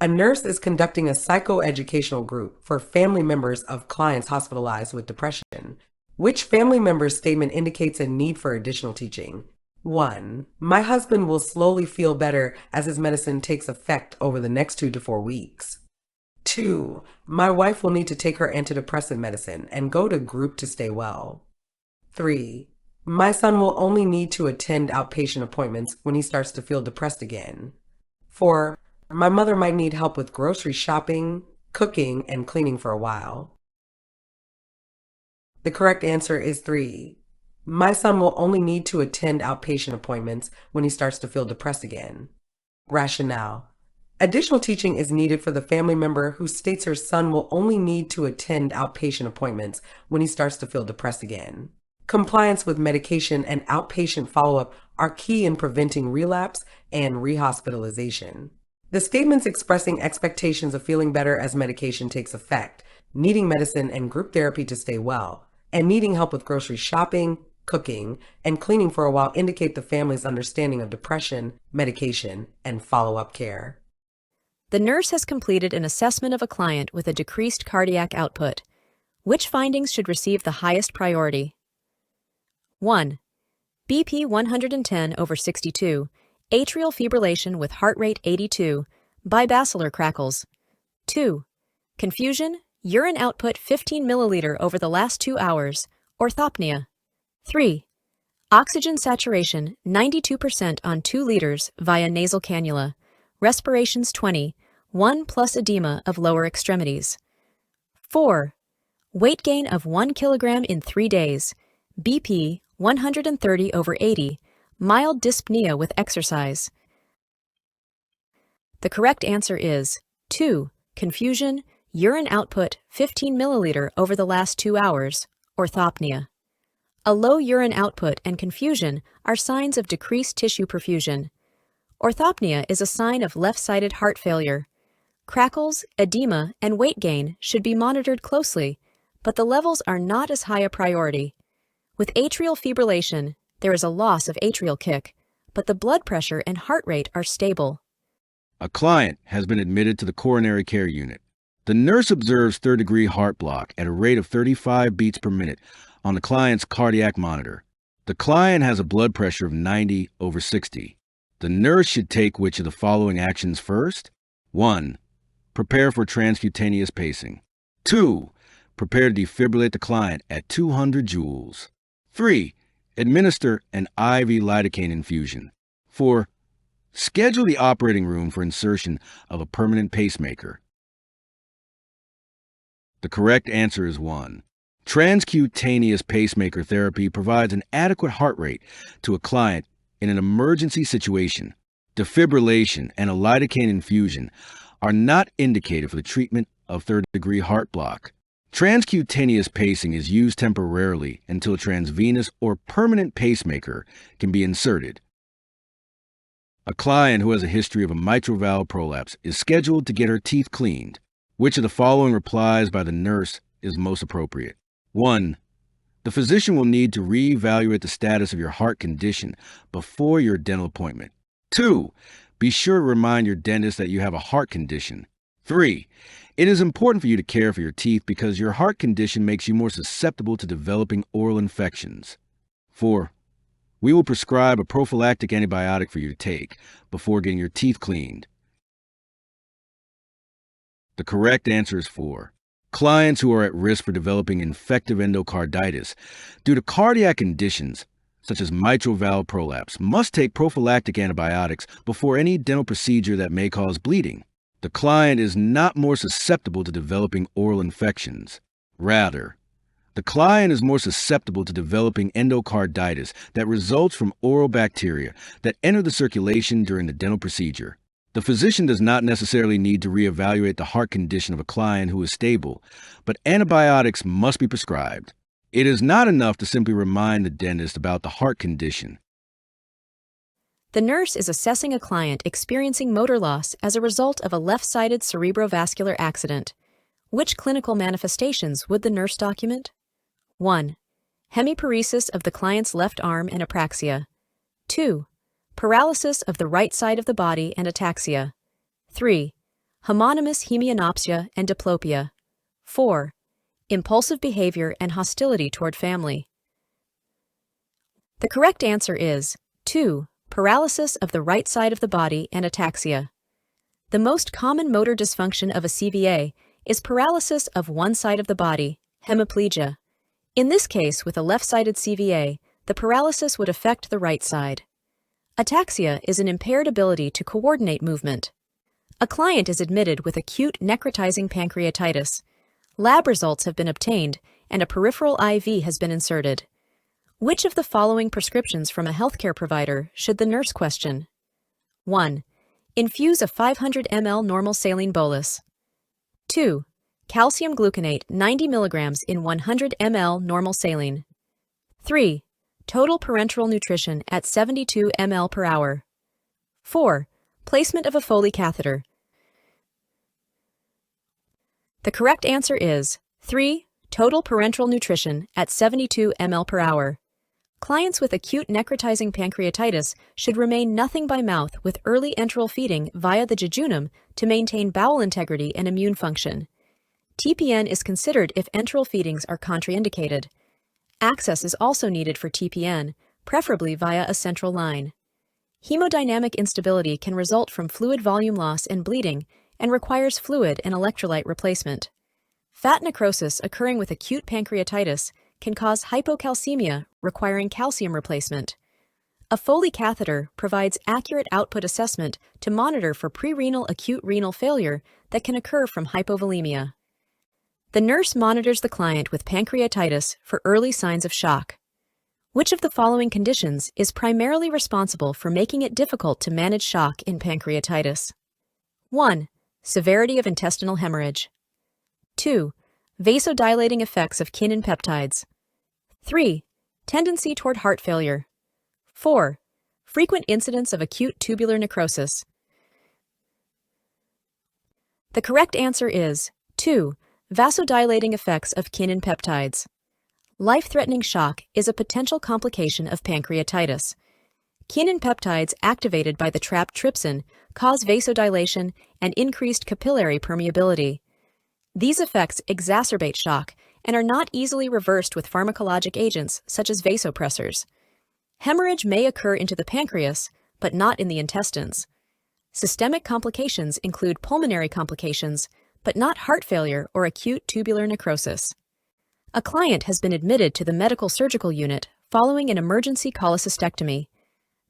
A nurse is conducting a psychoeducational group for family members of clients hospitalized with depression. Which family member's statement indicates a need for additional teaching? 1. My husband will slowly feel better as his medicine takes effect over the next 2 to 4 weeks. 2. My wife will need to take her antidepressant medicine and go to group to stay well. 3. My son will only need to attend outpatient appointments when he starts to feel depressed again. 4. My mother might need help with grocery shopping, cooking, and cleaning for a while. The correct answer is 3. My son will only need to attend outpatient appointments when he starts to feel depressed again. Rationale. Additional teaching is needed for the family member who states her son will only need to attend outpatient appointments when he starts to feel depressed again. Compliance with medication and outpatient follow-up are key in preventing relapse and rehospitalization. The statements expressing expectations of feeling better as medication takes effect, needing medicine and group therapy to stay well, and needing help with grocery shopping, cooking, and cleaning for a while indicate the family's understanding of depression, medication, and follow-up care. The nurse has completed an assessment of a client with a decreased cardiac output. Which findings should receive the highest priority? 1. BP 110/62, atrial fibrillation with heart rate 82, bibasilar crackles. 2. Confusion, urine output 15 milliliter over the last 2 hours, orthopnea. 3. Oxygen saturation 92% on 2 liters via nasal cannula, respirations 20, 1 plus edema of lower extremities. 4. Weight gain of 1 kilogram in 3 days, BP 130/80, mild dyspnea with exercise. The correct answer is 2. Confusion, urine output 15 milliliter over the last 2 hours, orthopnea. A low urine output and confusion are signs of decreased tissue perfusion. Orthopnea is a sign of left-sided heart failure. Crackles, edema, and weight gain should be monitored closely, but the levels are not as high a priority. With atrial fibrillation, there is a loss of atrial kick, but the blood pressure and heart rate are stable. A client has been admitted to the coronary care unit. The nurse observes third-degree heart block at a rate of 35 beats per minute on the client's cardiac monitor. The client has a blood pressure of 90/60. The nurse should take which of the following actions first? 1. Prepare for transcutaneous pacing. 2. Prepare to defibrillate the client at 200 joules. 3. Administer an IV lidocaine infusion. 4. Schedule the operating room for insertion of a permanent pacemaker. The correct answer is 1. Transcutaneous pacemaker therapy provides an adequate heart rate to a client in an emergency situation. Defibrillation and a lidocaine infusion are not indicated for the treatment of third-degree heart block. Transcutaneous pacing is used temporarily until a transvenous or permanent pacemaker can be inserted. A client who has a history of a mitral valve prolapse is scheduled to get her teeth cleaned. Which of the following replies by the nurse is most appropriate? 1. The physician will need to reevaluate the status of your heart condition before your dental appointment. 2. Be sure to remind your dentist that you have a heart condition. 3. It is important for you to care for your teeth because your heart condition makes you more susceptible to developing oral infections. 4. We will prescribe a prophylactic antibiotic for you to take before getting your teeth cleaned. The correct answer is 4. Clients who are at risk for developing infective endocarditis due to cardiac conditions such as mitral valve prolapse must take prophylactic antibiotics before any dental procedure that may cause bleeding. The client is not more susceptible to developing oral infections. Rather, the client is more susceptible to developing endocarditis that results from oral bacteria that enter the circulation during the dental procedure. The physician does not necessarily need to reevaluate the heart condition of a client who is stable, but antibiotics must be prescribed. It is not enough to simply remind the dentist about the heart condition. The nurse is assessing a client experiencing motor loss as a result of a left-sided cerebrovascular accident. Which clinical manifestations would the nurse document? 1. Hemiparesis of the client's left arm and apraxia. 2. Paralysis of the right side of the body and ataxia. 3. Homonymous hemianopsia and diplopia. 4. Impulsive behavior and hostility toward family. The correct answer is 2. Paralysis of the right side of the body and ataxia. The most common motor dysfunction of a CVA is paralysis of one side of the body, hemiplegia. In this case, with a left-sided CVA, the paralysis would affect the right side. Ataxia is an impaired ability to coordinate movement. A client is admitted with acute necrotizing pancreatitis. Lab results have been obtained, and a peripheral IV has been inserted. Which of the following prescriptions from a healthcare provider should the nurse question? 1. Infuse a 500 ml normal saline bolus. 2. Calcium gluconate 90 mg in 100 ml normal saline. 3. Total parenteral nutrition at 72 ml per hour. 4. Placement of a Foley catheter. The correct answer is 3. Total parenteral nutrition at 72 ml per hour. Clients with acute necrotizing pancreatitis should remain nothing by mouth with early enteral feeding via the jejunum to maintain bowel integrity and immune function. TPN is considered if enteral feedings are contraindicated. Access is also needed for TPN, preferably via a central line. Hemodynamic instability can result from fluid volume loss and bleeding and requires fluid and electrolyte replacement. Fat necrosis occurring with acute pancreatitis can cause hypocalcemia requiring calcium replacement. A Foley catheter provides accurate output assessment to monitor for prerenal acute renal failure that can occur from hypovolemia. The nurse monitors the client with pancreatitis for early signs of shock. Which of the following conditions is primarily responsible for making it difficult to manage shock in pancreatitis? 1. Severity of intestinal hemorrhage. 2. Vasodilating effects of kinin peptides. 3. Tendency toward heart failure. 4. Frequent incidence of acute tubular necrosis. The correct answer is 2. Vasodilating effects of kinin peptides. Life-threatening shock is a potential complication of pancreatitis. Kinin peptides activated by the trapped trypsin cause vasodilation and increased capillary permeability. These effects exacerbate shock and are not easily reversed with pharmacologic agents such as vasopressors. Hemorrhage may occur into the pancreas, but not in the intestines. Systemic complications include pulmonary complications, but not heart failure or acute tubular necrosis. A client has been admitted to the medical surgical unit following an emergency cholecystectomy.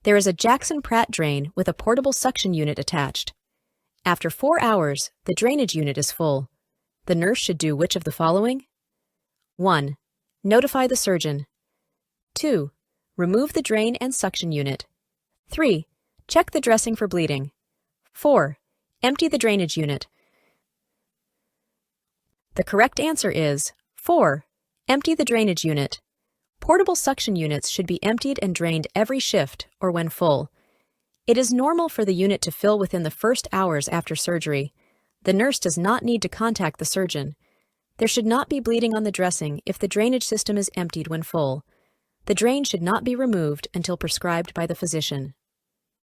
There is a Jackson-Pratt drain with a portable suction unit attached. After 4 hours, the drainage unit is full. The nurse should do which of the following? 1. Notify the surgeon. 2. Remove the drain and suction unit. 3. Check the dressing for bleeding. 4. Empty the drainage unit. The correct answer is 4. Empty the drainage unit. Portable suction units should be emptied and drained every shift or when full. It is normal for the unit to fill within the first hours after surgery. The nurse does not need to contact the surgeon. There should not be bleeding on the dressing if the drainage system is emptied when full. The drain should not be removed until prescribed by the physician.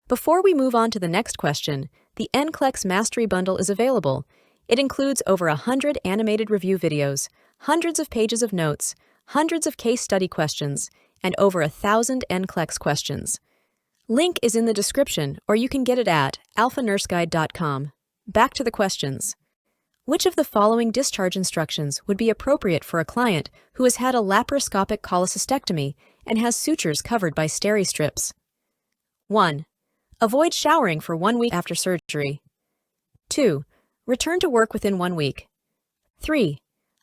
Before we move on to the next question, the NCLEX Mastery Bundle is available. It includes over 100 animated review videos, hundreds of pages of notes, hundreds of case study questions, and over 1,000 NCLEX questions. Link is in the description, or you can get it at alphanurseguide.com. Back to the questions. Which of the following discharge instructions would be appropriate for a client who has had a laparoscopic cholecystectomy and has sutures covered by steri-strips? 1. Avoid showering for 1 week after surgery. 2. Return to work within 1 week. 3.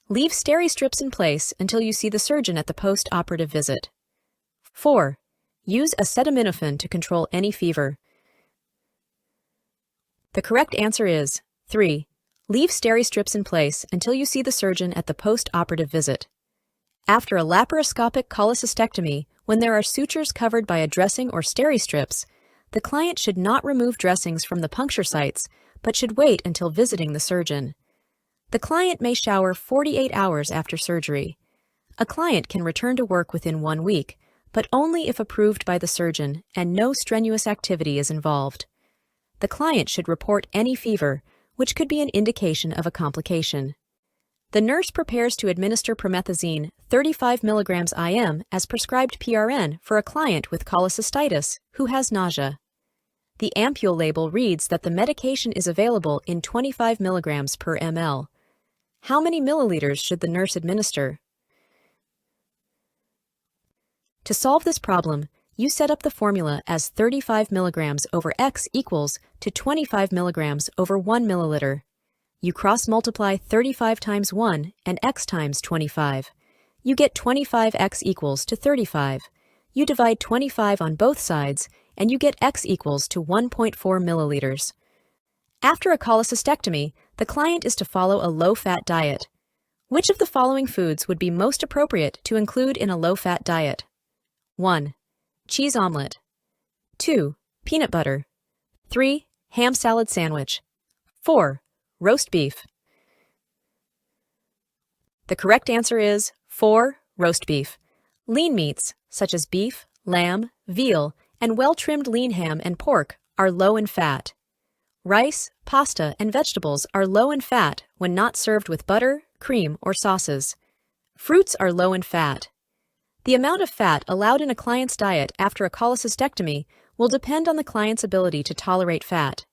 Leave steri-strips in place until you see the surgeon at the post-operative visit. 4. Use acetaminophen to control any fever. The correct answer is 3. Leave steri-strips in place until you see the surgeon at the post-operative visit. After a laparoscopic cholecystectomy, when there are sutures covered by a dressing or steri-strips, the client should not remove dressings from the puncture sites, but should wait until visiting the surgeon. The client may shower 48 hours after surgery. A client can return to work within 1 week, but only if approved by the surgeon and no strenuous activity is involved. The client should report any fever, which could be an indication of a complication. The nurse prepares to administer promethazine 35 mg IM as prescribed PRN for a client with cholecystitis who has nausea. The ampule label reads that the medication is available in 25 mg per ml. How many milliliters should the nurse administer? To solve this problem, you set up the formula as 35 mg over X equals to 25 mg over 1 milliliter. You cross-multiply 35 times 1 and X times 25. You get 25x equals to 35. You divide 25 on both sides, and you get x equals to 1.4 milliliters. After a cholecystectomy, the client is to follow a low-fat diet. Which of the following foods would be most appropriate to include in a low-fat diet? 1. Cheese omelet. 2. Peanut butter. 3. Ham salad sandwich. 4. Roast beef. The correct answer is 4. Roast beef. Lean meats, such as beef, lamb, veal, and well-trimmed lean ham and pork, are low in fat. Rice, pasta, and vegetables are low in fat when not served with butter, cream, or sauces. Fruits are low in fat. The amount of fat allowed in a client's diet after a cholecystectomy will depend on the client's ability to tolerate fat.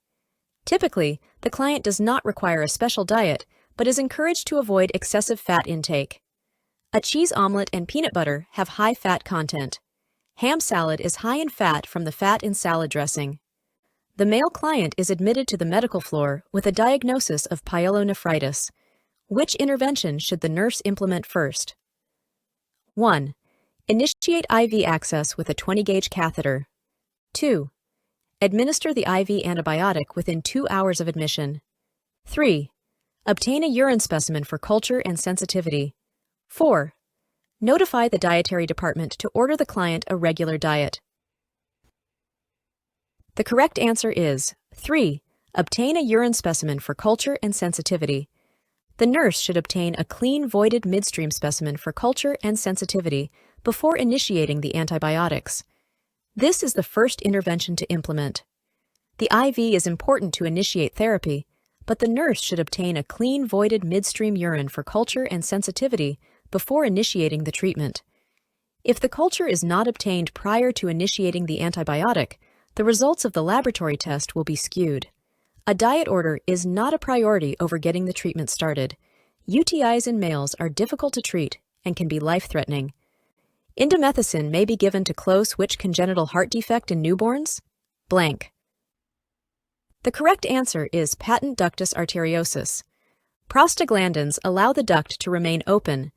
Typically, the client does not require a special diet, but is encouraged to avoid excessive fat intake. A cheese omelet and peanut butter have high fat content. Ham salad is high in fat from the fat in salad dressing. The male client is admitted to the medical floor with a diagnosis of pyelonephritis. Which intervention should the nurse implement first? 1. Initiate IV access with a 20-gauge catheter. 2. Administer the IV antibiotic within 2 hours of admission. 3. Obtain a urine specimen for culture and sensitivity. 4. Notify the dietary department to order the client a regular diet. The correct answer is 3. Obtain a urine specimen for culture and sensitivity. The nurse should obtain a clean voided midstream specimen for culture and sensitivity before initiating the antibiotics. This is the first intervention to implement. The IV is important to initiate therapy, but the nurse should obtain a clean voided midstream urine for culture and sensitivity before initiating the treatment. If the culture is not obtained prior to initiating the antibiotic, the results of the laboratory test will be skewed. A diet order is not a priority over getting the treatment started. UTIs in males are difficult to treat and can be life-threatening. Indomethacin may be given to close which congenital heart defect in newborns? Blank. The correct answer is patent ductus arteriosus. Prostaglandins allow the duct to remain open.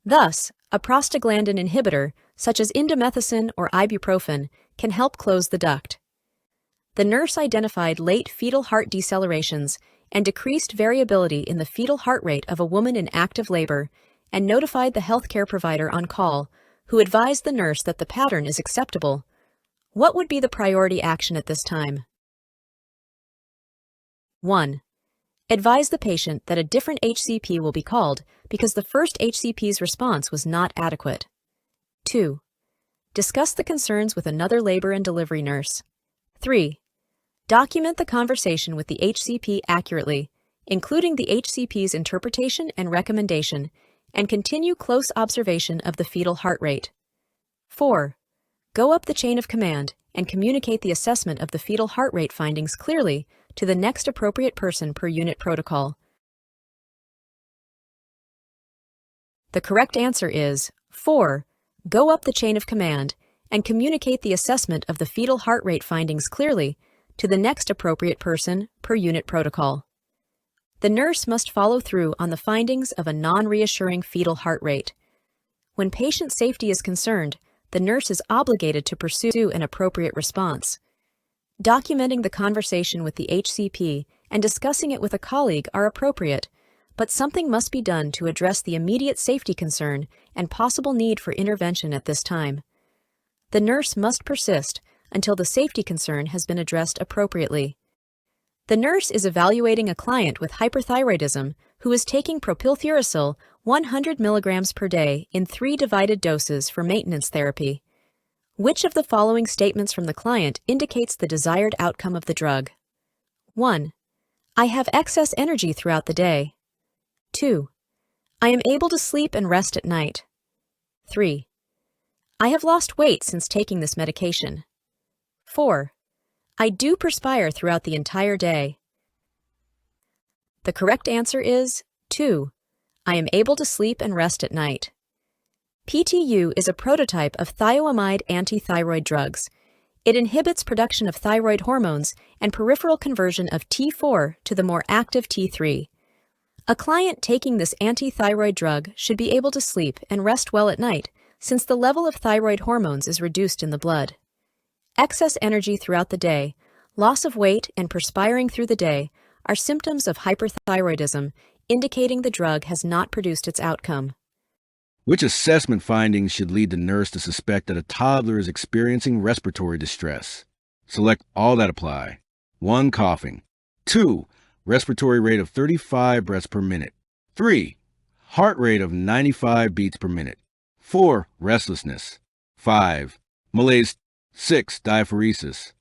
Thus, a prostaglandin inhibitor, such as indomethacin or ibuprofen, can help close the duct. The nurse identified late fetal heart decelerations and decreased variability in the fetal heart rate of a woman in active labor and notified the healthcare provider on call, who advised the nurse that the pattern is acceptable. What would be the priority action at this time? 1. Advise the patient that a different HCP will be called because the first HCP's response was not adequate. 2. Discuss the concerns with another labor and delivery nurse. 3. Document the conversation with the HCP accurately, including the HCP's interpretation and recommendation, and continue close observation of the fetal heart rate. 4. Go up the chain of command and communicate the assessment of the fetal heart rate findings clearly to the next appropriate person per unit protocol. The correct answer is 4. Go up the chain of command and communicate the assessment of the fetal heart rate findings clearly to the next appropriate person per unit protocol. The nurse must follow through on the findings of a non-reassuring fetal heart rate. When patient safety is concerned, the nurse is obligated to pursue an appropriate response. Documenting the conversation with the HCP and discussing it with a colleague are appropriate, but something must be done to address the immediate safety concern and possible need for intervention at this time. The nurse must persist until the safety concern has been addressed appropriately. The nurse is evaluating a client with hyperthyroidism who is taking propylthuracil 100 mg per day in 3 divided doses for maintenance therapy. Which of the following statements from the client indicates the desired outcome of the drug? 1. I have excess energy throughout the day. 2. I am able to sleep and rest at night. 3. I have lost weight since taking this medication. 4. I do perspire throughout the entire day. The correct answer is 2. I am able to sleep and rest at night. PTU is a prototype of thioamide antithyroid drugs. It inhibits production of thyroid hormones and peripheral conversion of T4 to the more active T3. A client taking this anti-thyroid drug should be able to sleep and rest well at night, since the level of thyroid hormones is reduced in the blood. Excess energy throughout the day, loss of weight, and perspiring through the day are symptoms of hyperthyroidism, indicating the drug has not produced its outcome. Which assessment findings should lead the nurse to suspect that a toddler is experiencing respiratory distress? Select all that apply. 1. Coughing. 2. Respiratory rate of 35 breaths per minute. 3. Heart rate of 95 beats per minute. 4. Restlessness. 5. Malaise. 6. Diaphoresis.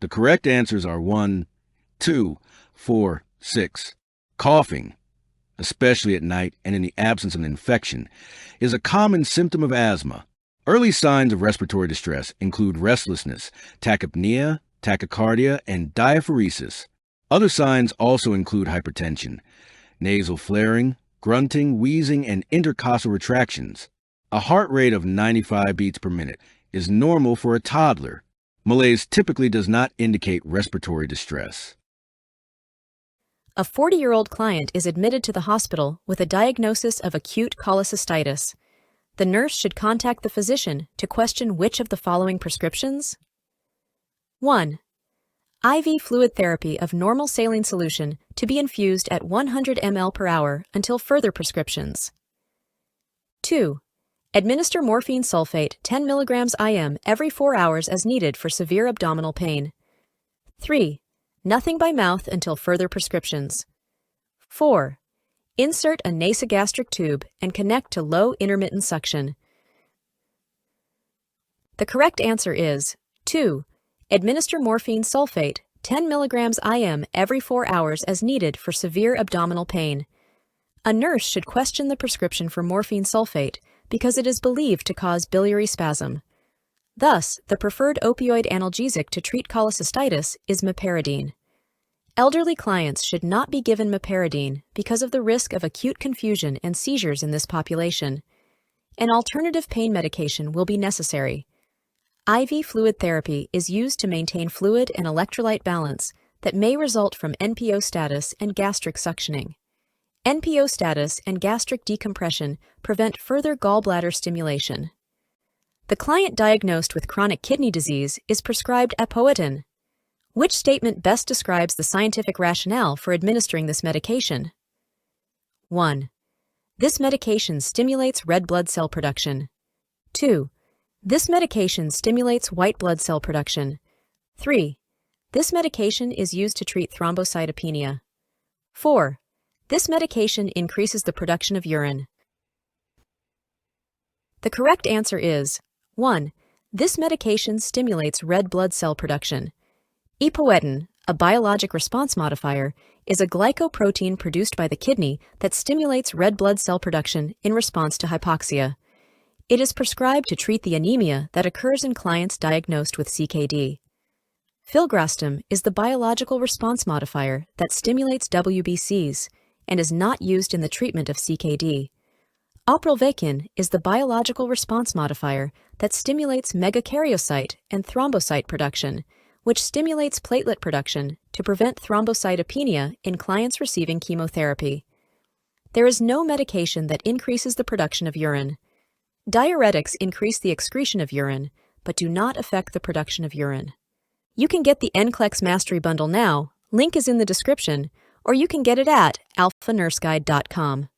The correct answers are 1, 2, 4, 6. Coughing, especially at night and in the absence of an infection, is a common symptom of asthma. Early signs of respiratory distress include restlessness, tachypnea, tachycardia, and diaphoresis. Other signs also include hypertension, nasal flaring, grunting, wheezing, and intercostal retractions. A heart rate of 95 beats per minute is normal for a toddler. Malaise typically does not indicate respiratory distress. A 40-year-old client is admitted to the hospital with a diagnosis of acute cholecystitis. The nurse should contact the physician to question which of the following prescriptions. 1. IV fluid therapy of normal saline solution to be infused at 100 ml per hour until further prescriptions. 2. Administer morphine sulfate 10 mg IM every 4 hours as needed for severe abdominal pain. 3. Nothing by mouth until further prescriptions. 4. Insert a nasogastric tube and connect to low intermittent suction. The correct answer is 2. Administer morphine sulfate 10 mg IM every 4 hours as needed for severe abdominal pain. A nurse should question the prescription for morphine sulfate because it is believed to cause biliary spasm. Thus, the preferred opioid analgesic to treat cholecystitis is meperidine. Elderly clients should not be given meperidine because of the risk of acute confusion and seizures in this population. An alternative pain medication will be necessary. IV fluid therapy is used to maintain fluid and electrolyte balance that may result from NPO status and gastric suctioning. NPO status and gastric decompression prevent further gallbladder stimulation. The client diagnosed with chronic kidney disease is prescribed apoetin. Which statement best describes the scientific rationale for administering this medication? 1. This medication stimulates red blood cell production. 2. This medication stimulates white blood cell production. 3. This medication is used to treat thrombocytopenia. 4. This medication increases the production of urine. The correct answer is 1. This medication stimulates red blood cell production. Apoetin, a biologic response modifier, is a glycoprotein produced by the kidney that stimulates red blood cell production in response to hypoxia. It is prescribed to treat the anemia that occurs in clients diagnosed with CKD. Filgrastim is the biological response modifier that stimulates WBCs and is not used in the treatment of CKD. Oprilvecin is the biological response modifier that stimulates megakaryocyte and thrombocyte production, which stimulates platelet production to prevent thrombocytopenia in clients receiving chemotherapy. There is no medication that increases the production of urine. Diuretics increase the excretion of urine, but do not affect the production of urine. You can get the NCLEX Mastery Bundle now, link is in the description, or you can get it at alphanurseguide.com.